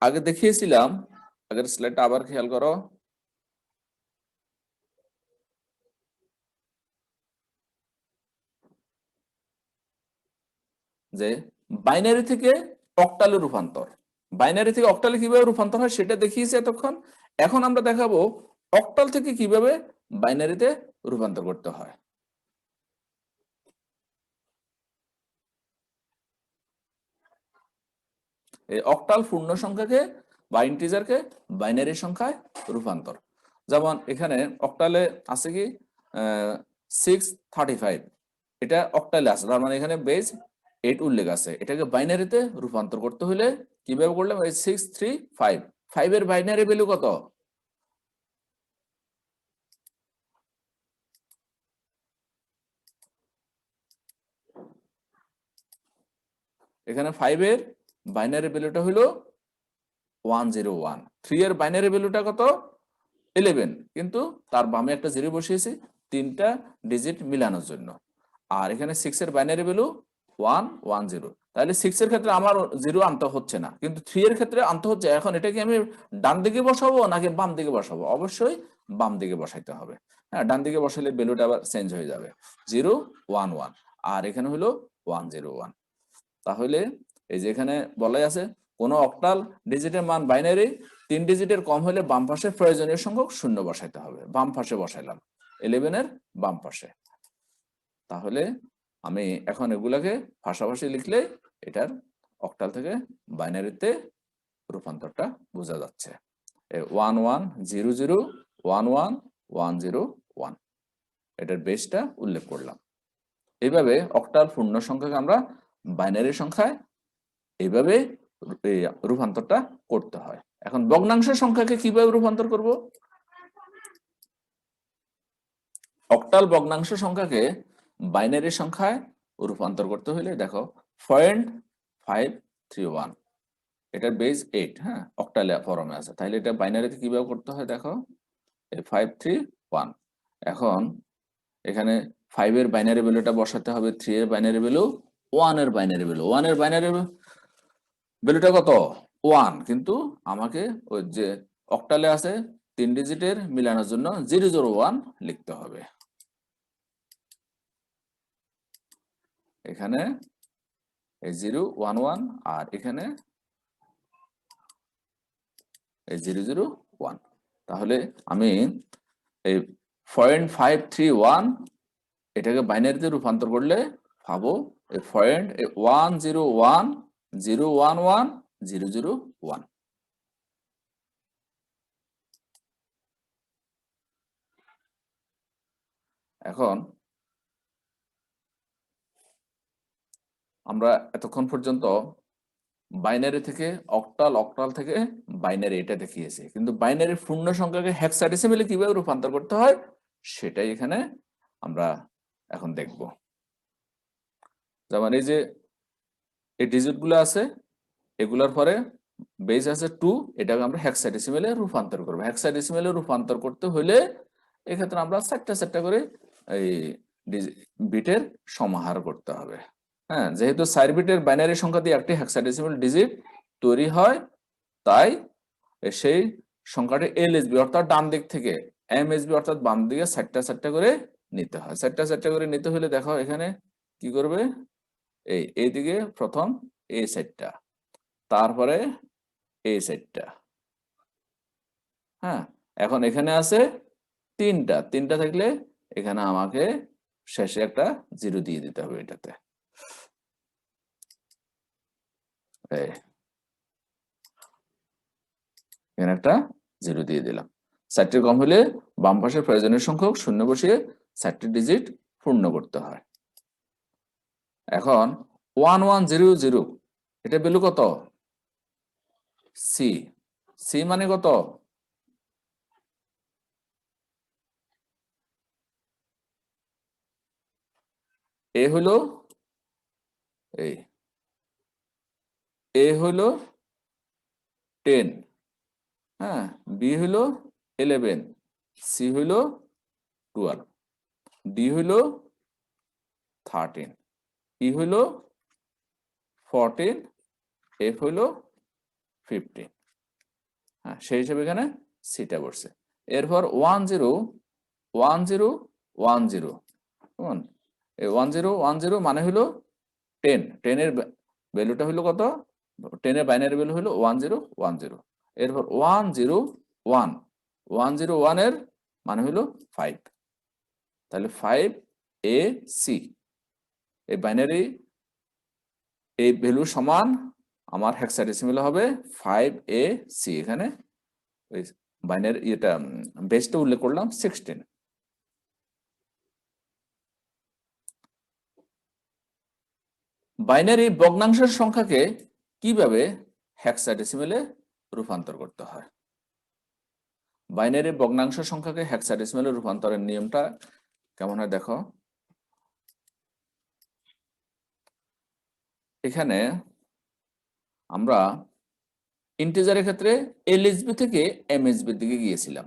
Speaker 1: আগে দেখিয়েছিলাম। আগের স্লাইডটা আবার খেয়াল করো। যে বাইনারি থেকে অক্টালে রূপান্তর, বাইনারি থেকে অক্টালে কিভাবে রূপান্তর হয় সেটা দেখিয়েছি এতক্ষণ। এখন আমরা দেখাবো অক্টাল থেকে কিভাবে বাইনারিতে রূপান্তর করতে হয়। এই অক্টাল পূর্ণ সংখ্যাকে বা ইন্টিজারকে বাইনারি সংখ্যায় রূপান্তর। যেমন এখানে অক্টালে আছে কি 635, এটা অক্টালে আছে, তার মানে এখানে বেজ 8 উল্লেখ আছে। এটাকে বাইনারিতে রূপান্তর করতে হলে কিভাবে করলাম, এই 635, 5 এর বাইনারি ভ্যালু কত? এখানে 5 এর বাইনারি ভ্যালুটা হলো 101, 3 এর বাইনারি ভ্যালুটা কত? 11, কিন্তু তার বামে একটা জিরো বসিয়েছি তিনটা ডিজিট মিলানোর জন্য। আর এখানে 6 এর বাইনারি ভ্যালু 110, তাহলে 6 এর ক্ষেত্রে আমার জিরো আনতে হচ্ছে না, কিন্তু 3 এর ক্ষেত্রে আনতে হচ্ছে। এখন এটা কি আমি ডান দিকে বসাবো নাকি বাম দিকে বসাবো? অবশ্যই বাম দিকে বসাইতে হবে। হ্যাঁ, ডান দিকে বসালে ভ্যালুটা আবার চেঞ্জ হয়ে যাবে, 011, আর এখানে হলো 101। তাহলে এই যে এখানে বলাই আছে কোন অক্টাল ডিজিটের মান বাইনারি 3 ডিজিটের কম হলে বাম পাশে প্রয়োজনীয় সংখ্যক শূন্য বসাইতে হবে। বাম পাশে বসাইলাম 11 এর বাম পাশে। তাহলে আমি এখন এগুলাকে পাশাপাশি লিখলে এটার অক্টাল থেকে বাইনারিতে রূপান্তরটা বোঝা যাচ্ছে। 1100111101, এটার বেসটা উল্লেখ করলাম। এইভাবে অক্টাল পূর্ণ সংখ্যাকে আমরা বাইনারি সংখ্যায় এইভাবে রূপান্তরটা করতে হয়। এখন ভগ্নাংশ সংখ্যাকে কিভাবে রূপান্তর করব? অক্টাল ভগ্নাংশ সংখ্যাকে বাইনারি সংখ্যায় রূপান্তর করতে হলে দেখো 0.531, এটার বেস 8, হ্যাঁ, অক্টালে ফরমে আছে, তাহলে এটা বাইনারিতে কিভাবে করতে হয় দেখো, 531। এখন এখানে 5 এর বাইনারি ভ্যালুটা বসাতে হবে, 3 এর বাইনারি ভ্যালু, 1 এর বাইনারি ভ্যালু, 1 এর বাইনারি ভ্যালুটা কত? 1, কিন্তু আমাকে ওই যে অক্টালে আছে 3 ডিজিটের মিলানোর জন্য 001 লিখতে হবে। এখানে এই 011 আর এখানে এই 001। তাহলে আমি এই 0.531 এটাকে বাইনারিতে রূপান্তর করলে পাবো 0.101011001। এখন আমরা এতক্ষণ পর্যন্ত বাইনারি থেকে অক্টাল, অক্টাল থেকে বাইনারি এটা দেখিয়েছি, কিন্তু বাইনারির পূর্ণ সংখ্যাকে হেক্সাডেসিমেলে কিভাবে রূপান্তর করতে হয় সেটাই এখানে আমরা এখন দেখব। যেমন এই যে এই ডিজিট গুলো আছে, এগুলোর পরে বেস আছে 2, এটাকে আমরা হেক্সাডেসিমেলে রূপান্তর করব। হেক্সাডেসিমেলে রূপান্তর করতে হলে এক্ষেত্রে আমরা চারটা চারটা করে এই বিটের সমাহার করতে হবে। হ্যাঁ, যেহেতু 4 বিটের বাইনারি সংখ্যা দিয়ে একটি হেক্সাডেসিমেল ডিজিট তৈরি হয়, তাই সেই সংখ্যাটি এলএসবি অর্থাৎ ডান দিক থেকে এমএসবি অর্থাৎ বাম দিকে চারটা চারটা করে নিতে হয়। চারটা চারটা করে নিতে হলে দেখো এখানে কি করবে, এইদিকে প্রথম এই সেটটা, তারপরে এই সেটটা। হ্যাঁ, এখন এখানে আছে তিনটা, তিনটা থাকলে এখানে আমাকে শেষে একটা জিরো দিয়ে দিতে হবে এটাতে। এখানে একটা জিরো দিয়ে দিলাম। 4টির কম হলে বাম পাশে প্রয়োজনীয় সংখ্যক শূন্য বসিয়ে 4টি ডিজিট পূর্ণ করতে হয়। এখন 1100 এটা ভ্যালু কত? সি। সি মানে কত? এ হলো এই এ হলো 10, হ্যাঁ, বি হলো 11, সি হলো 12, ডি হলো 13, ই হলো 14, এফ হলো 15। হ্যাঁ, সেই হিসেবে এখানে সিটা বসছে। এরপর 101010, এই 1010 মানে হলো 10 এর ভ্যালুটা হলো কত, 10 এর বাইনারি ভ্যালু হলো 1010। এরপর 101 এর মানে হলো 5, তাহলে 5AC এই বাইনারি এই ভ্যালু সমান আমার হেক্সাডেসিমেল হবে 5AC। এখানে ওই বাইনারি এটা বেসটা উল্লেখ করলাম 16। বাইনারি ভগ্নাংশের সংখ্যাকে কিভাবে হেক্সাডেসিমেলে রূপান্তর করতে হয়? বাইনারি ভগ্নাংশ সংখ্যাকে হেক্সাডেসিমেলে রূপান্তরের নিয়মটা কেমন হয় দেখো। এখানে আমরা ইন্টিজারের ক্ষেত্রে এলএসবি থেকে এমএসবি দিকে গিয়েছিলাম,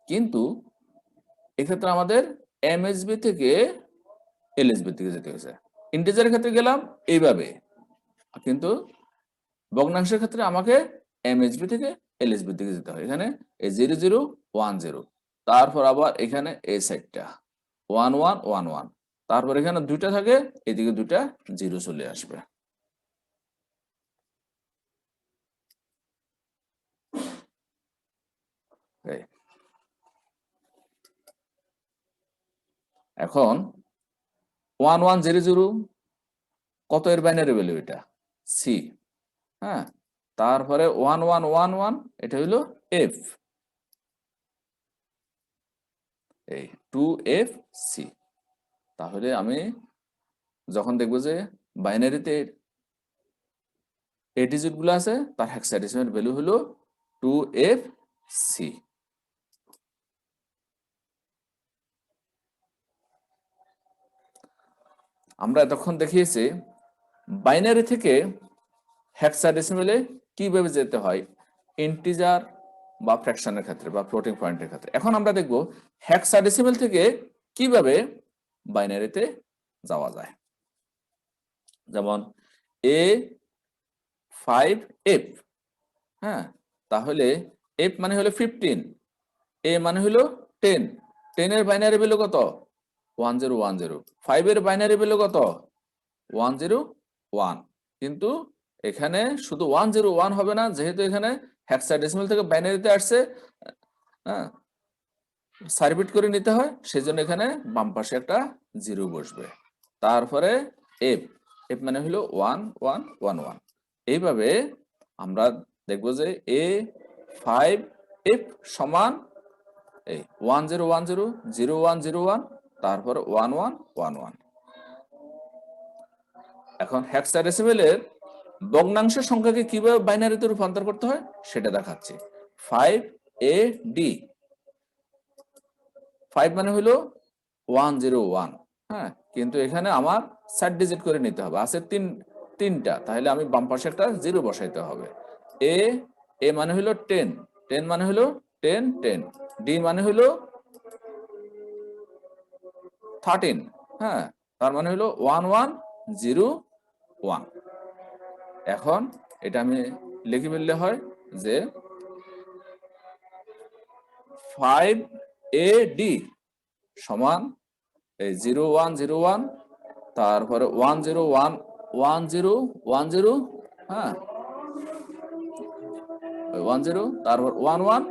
Speaker 1: কিন্তু এক্ষেত্রে আমাদের এমএসবি থেকে এলএসবি দিকে যেতে হয়েছে। ইন্টিজারের ক্ষেত্রে গেলাম এইভাবে, কিন্তু ভগ্নাংশের ক্ষেত্রে আমাকে এমএসবি থেকে এলএসবি দিকে যেতে হয়। এখানে এই 0010, তারপর আবার এখানে এই সাইডটা 1111, তারপর এখানে দুইটা থাকে, এদিকে দুইটা জিরো চলে আসবে। এখন 1100 কত এর বাইনারি ভ্যালু, এটা সি। হ্যাঁ, তারপরে 1111 এটা হলো এফ, এই 2FC। তাহলে আমি যখন দেখবো যে বাইনারিতে এই ডিজিট গুলো আছে, তার হেক্সাডেসিমাল ভ্যালু হলো 2FC। আমরা এতক্ষণ দেখিয়েছি বাইনারি থেকে হেক্সাডেসিমেলে কিভাবে যেতে হয় ইন্টিজার বা ফ্র্যাকশনের ক্ষেত্রে বা ফ্লোটিং পয়েন্টের ক্ষেত্রে। এখন আমরা দেখব হেক্সাডেসিমেল থেকে কিভাবে বাইনারিতে যাওয়া যায়। যেমন A5F, হ্যাঁ, তাহলে F মানে হলো 15, A মানে হলো 10, 10 এর বাইনারি ভ্যালু কত 1010, 5 এর বাইনারি ভ্যালু কত 101। কিন্তু এখানে শুধু 101 হবে না, যেহেতু এখানে হেক্সাডেসিমাল থেকে বাইনারিতে আসছে, হ্যাঁ, সার্বিট করে নিতে হয়, সেজন্য এখানে বাম পাশে একটা জিরো বসবে। তারপরে এফ, এফ মানে হলো 1111। এইভাবে আমরা দেখবো যে A5F সমান এই 1010 0101, তারপর 1111। এখন হেক্সাডেসিমেলের ভগ্নাংশ সংখ্যাকে কিভাবে বাইনারিতে রূপান্তর করতে হয় সেটা দেখাচ্ছি। 5AD, 5 মানে হলো 101, হ্যাঁ, কিন্তু এখানে আমার 4 ডিজিট করে নিতে হবে, আছে তিনটা, তাহলে আমি বাম পাশে একটা জিরো বসাইতে হবে। এ মানে হলো 10, 10 মানে হলো 10 10, ডি মানে হলো 13, হ্যাঁ, তার মানে হলো 1101। এখন এটা আমি লিখে ফেললে হয় যে 5AD সমান এই 0101, তারপরে 1011010, হ্যাঁ, 10, তারপর 1101।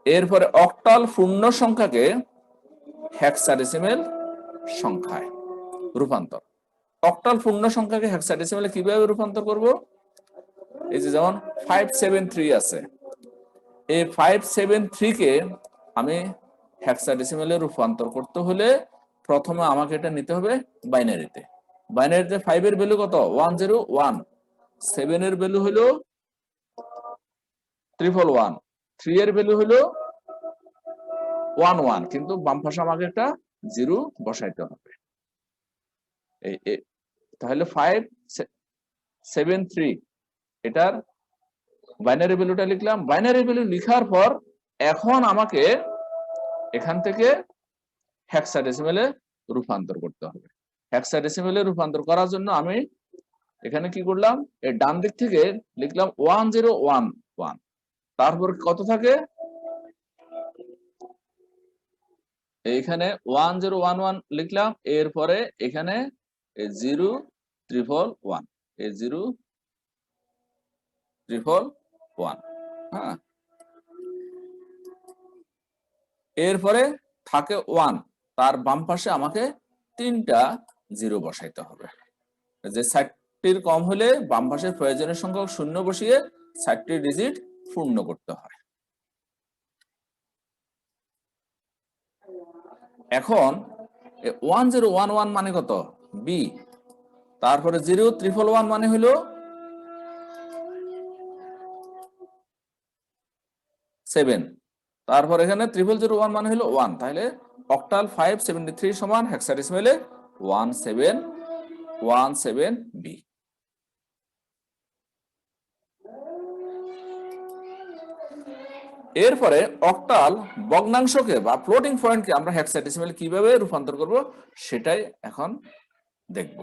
Speaker 1: এরপরে অক্টাল পূর্ণ সংখ্যাকে হেক্সাডেসিমেল সংখ্যায় রূপান্তর। অক্টাল পূর্ণ সংখ্যাকে হেক্সাডেসিমেলে কিভাবে রূপান্তর করব? এই যে যেমন 573 আছে, এই 573 কে আমি হেক্সাডেসিমেলে রূপান্তর করতে হলে প্রথমে আমাকে এটা নিতে হবে বাইনারিতে। বাইনারিতে 5 এর ভ্যালু কত 101, 7 এর ভ্যালু হলো 111, 3 এর ভ্যালু হলো 11, কিন্তু বাম পাশে আমাকে একটা জিরো বসাইতে হবে। এই তাহলে 573 এটার বাইনারি ভ্যালুটা লিখলাম। বাইনারি ভ্যালু লেখার পর এখন আমাকে এখান থেকে হেক্সাডেসিমেলে রূপান্তর করতে হবে। হেক্সাডেসিমেলে রূপান্তর করার জন্য আমি এখানে কি করলাম, এই ডান দিক থেকে লিখলাম 1011, তারপর কত থাকে, এইখানে 1011 লিখলাম, এরপরে এখানে 01111, এই 01111, হ্যাঁ, এরপরে থাকে 1, তার বাম পাশে আমাকে 3টা 0 বসাইতে হবে। যে 60টির কম হলে বাম পাশের প্রয়োজনীয় সংখ্যক শূন্য বসিয়ে 60টি ডিজিট পূর্ণ করতে হয়। এখন 1011 মানে কত, বি, তারপরে 0311 মানে হলো 7, তারপর এখানে 0001 মানে হলো 1, তাহলে অক্টাল 573 সমান হেক্সাডেসিমেলে 1717বি। এরপরে অক্টাল ভগ্নাংশকে বা ফ্লোটিং পয়েন্টকে আমরা হেক্সাডেসিমেলে কিভাবে রূপান্তর করব সেটাই এখন দেখব।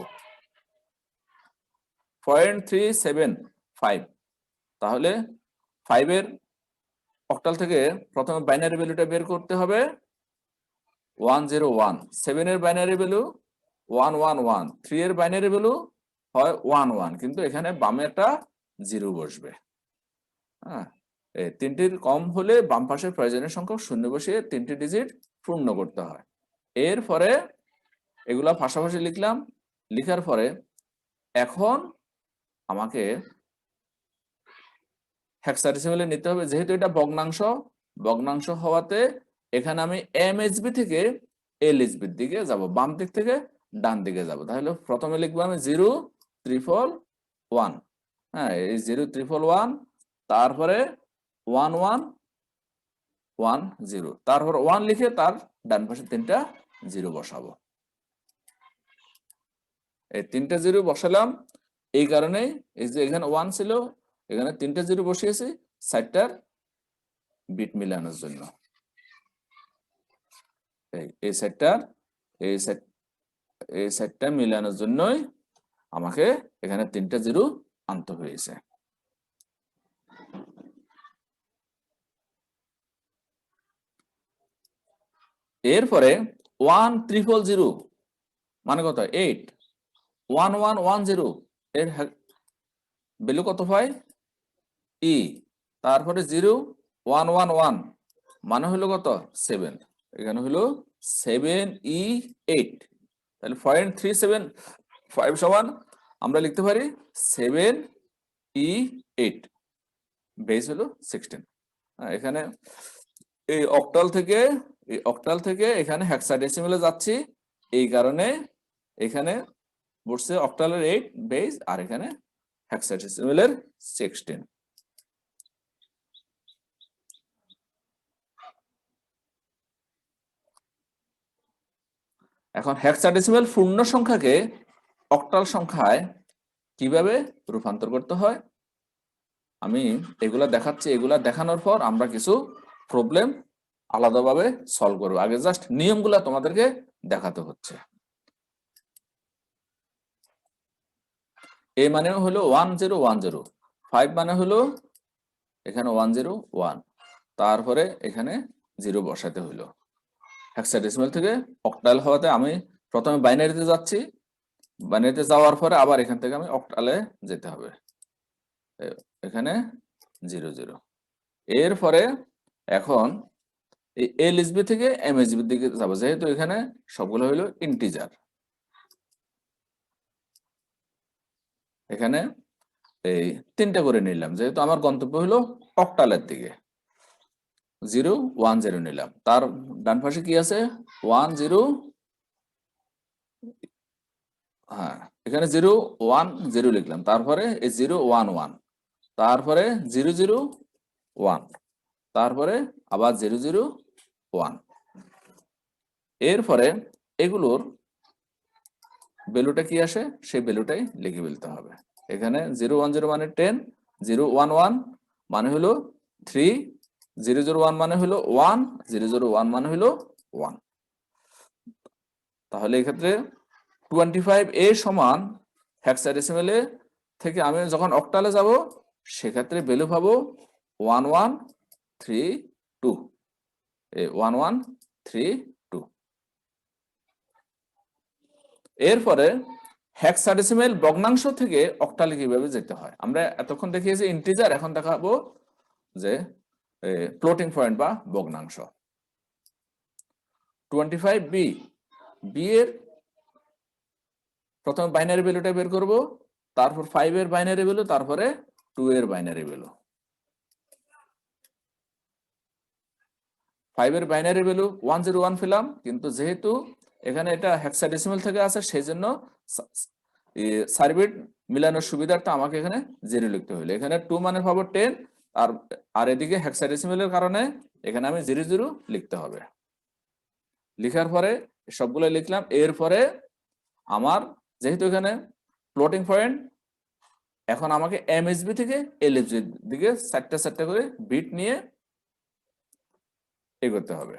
Speaker 1: 0.375, তাহলে 5 এর অক্টাল থেকে প্রথমে বাইনারি ভ্যালুটা বের করতে হবে 101, 7 এর বাইনারি ভ্যালু 111, 3 এর বাইনারি ভ্যালু হয় 11, কিন্তু এখানে বামে একটা 0 বসবে, হ্যাঁ, এই তিনটির কম হলে বাম পাশের প্রয়োজনীয় সংখ্যক শূন্য বসিয়ে 3টি ডিজিট পূর্ণ করতে হয়। এরপরে এগুলা পাশাপাশি লিখলাম, লিখার পরে এখন আমাকে হেক্সাডেসিমেলে নিতে হবে, যেহেতু এটা ভগ্নাংশ হওয়াতে এখানে আমি এমএসবি থেকে এলএসবির দিকে যাব, বাম দিক থেকে ডান দিকে যাব। তাহলে প্রথমে লিখবো আমি 0311, হ্যাঁ, এই 0311, তারপরে 1110, তারপর 1 লিখে তার ডান পাশে 3টা 0 বসাবো। এই 3টা 0 বসালাম, এই কারণে এই যে এখানে 1 ছিল, এখানে 3টা 0 বসিয়েছি 60টার বিট মিলানোর জন্য। এই সেটটা মিলানোর জন্যই আমাকে এখানে 3টা 0 আনতে হয়েছে। এরপরে 1300 মানে কত, 8, 1110 এর ভ্যালু কত হয়, ই, তারপরে 0111 মানে হলো কত, 7, এখানে হলো 7E8, তাহলে 0.375 সমান আমরা লিখতে পারি 7E8, বেস হলো 16। এখানে এই অক্টাল থেকে এখানে হেক্সাডেসিমেলে যাচ্ছি, এই কারণে এখানে বসছে অক্টালের 8 বেস, আর এখানে হেক্সাডেসিমেলের 16। এখন হেক্সাডেসিমেল পূর্ণ সংখ্যাকে অক্টাল সংখ্যায় কিভাবে রূপান্তর করতে হয় আমি এগুলা দেখাচ্ছি। এগুলা দেখানোর পর আমরা কিছু প্রবলেম আলাদাভাবে সলভ করবো। আগে জাস্ট নিয়মগুলা তোমাদেরকে দেখাতে হচ্ছে। এ মানে হলো 1010, 5 মানে হলো এখানে 101, তারপরে এখানে 0 বসাতে হলো। হেক্সাডেসিমেল থেকে অক্টাল হওয়াতে আমি প্রথমে বাইনারিতে যাচ্ছি, বাইনারিতে যাওয়ার পরে আবার এখান থেকে আমি অক্টালে যেতে হবে, এখানে 00। এরপরে এখন এই এলএসবি থেকে এমএসবি দিকে যাবো, যেহেতু এখানে সবগুলো হলো ইন্টিজার। এখানে এই 3টা করে নিলাম, যেহেতু আমার গন্তব্য হলো অক্টালের দিকে। 010 নিলাম, তার ডান পাশে কি আছে 10, হ্যাঁ, এখানে 010 লিখলাম, তারপরে এই 011, তারপরে 001, তারপরে আবার 001। এরপরে এগুলোর ভ্যালুটা কি আসে সেই ভ্যালুটাই লিখে ফেলতে হবে। এখানে 010 মানে 10, 011 মানে হলো 3, 001 মানে হলো 1, 001 মানে হলো 1। তাহলে এক্ষেত্রে 25A সমান হেক্সাডেসিমেলে থেকে আমি যখন অক্টালে যাব সেক্ষেত্রে ভ্যালু পাবো 1132 1132। এরপরে হেক্সাডেসিমেল ভগ্নাংশ থেকে অক্টালে কিভাবে যেতে হয় আমরা এতক্ষণ দেখিয়েছি ইন্টিজার, এখন দেখাবো যে ফ্লোটিং পয়েন্ট বা ভগ্নাংশ। 25B এর প্রথমে বাইনারি ভ্যালুটা বের করব, তারপর 5 এর বাইনারি ভ্যালু, তারপরে 2 এর বাইনারি ভ্যালু। 5 এর বাইনারি ভ্যালু 101 পেলাম, কিন্তু যেহেতু এখানে এটা হেক্সাডেসিমেল থেকে আছে সেই জন্য সার্কিট মিলানোর সুবিধার্থে আমাকে এখানে 0 লিখতে হলো। এখানে 2 মানে পাবো 10, আর এদিকে হেক্সাডেসিমেলের কারণে এখানে আমি 00 লিখতে হবে। লিখার পরে সবগুলো লিখলাম। এরপরে আমার যেহেতু এখানে ফ্লোটিং পয়েন্ট, এখন আমাকে এমএসবি থেকে এলএসবি দিকে 4টা করে বিট নিয়ে এগোতে হবে।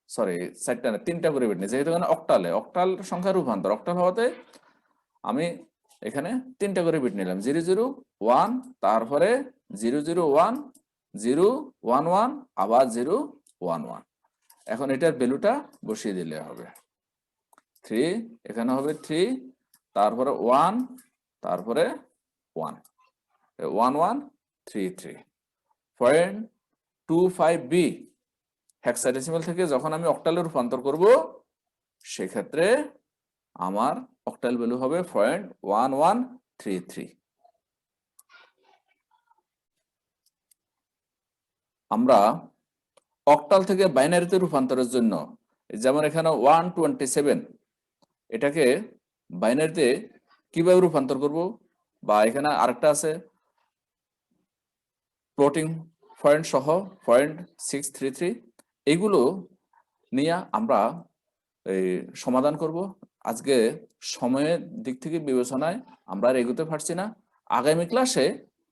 Speaker 1: সরি 4টা না, 3টা করে বিট নিয়ে, যেহেতু এখানে অক্টাল সংখ্যা রূপান্তর, অক্টাল হওয়াতে আমি এখানে 3টা করে বিট নিলাম। 001, তারপরে 001, 011, আবার 011। এখন এটার ভ্যালুটা বসিয়ে দিলে হবে 3, এখানে হবে 3, তারপরে 1, তারপরে 1, 1133। 0.25B হেক্সাডেসিমেল থেকে যখন আমি অক্টালে রূপান্তর করব সেক্ষেত্রে আমার অক্টাল ভ্যালু হবে 0.1133। আমরা অক্টাল থেকে বাইনারিতে রূপান্তরের জন্য, যেমন এখানে 127, এটাকে বাইনারিতে কিভাবে রূপান্তর করব, বা এখানে আরেকটা আছে ফ্লোটিং পয়েন্ট সহ 0.633, এগুলো নিয়ে আমরা সমাধান করব। আজকে সময়ের দিক থেকে বিবেচনায় আমরা আর এগোতে পারছি না। আগামী ক্লাসে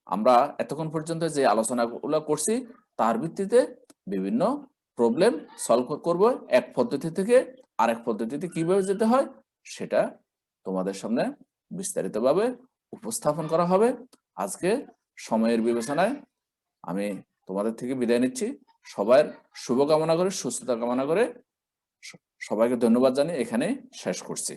Speaker 1: আমরা এতক্ষণ পর্যন্ত যে আলোচনাগুলো করছি তার ভিত্তিতে বিভিন্ন প্রবলেম সলভ করব। এক পদ্ধতি থেকে আরেক পদ্ধতিতে কিভাবে যেতে হয় সেটা তোমাদের সামনে বিস্তারিতভাবে উপস্থাপন করা হবে। আজকে সময়ের বিবেচনায় আমি তোমাদের থেকে বিদায় নিচ্ছি। সবার শুভকামনা করে, সুস্থতা কামনা করে সবাইকে ধন্যবাদ জানিয়ে এখানে শেষ করছি।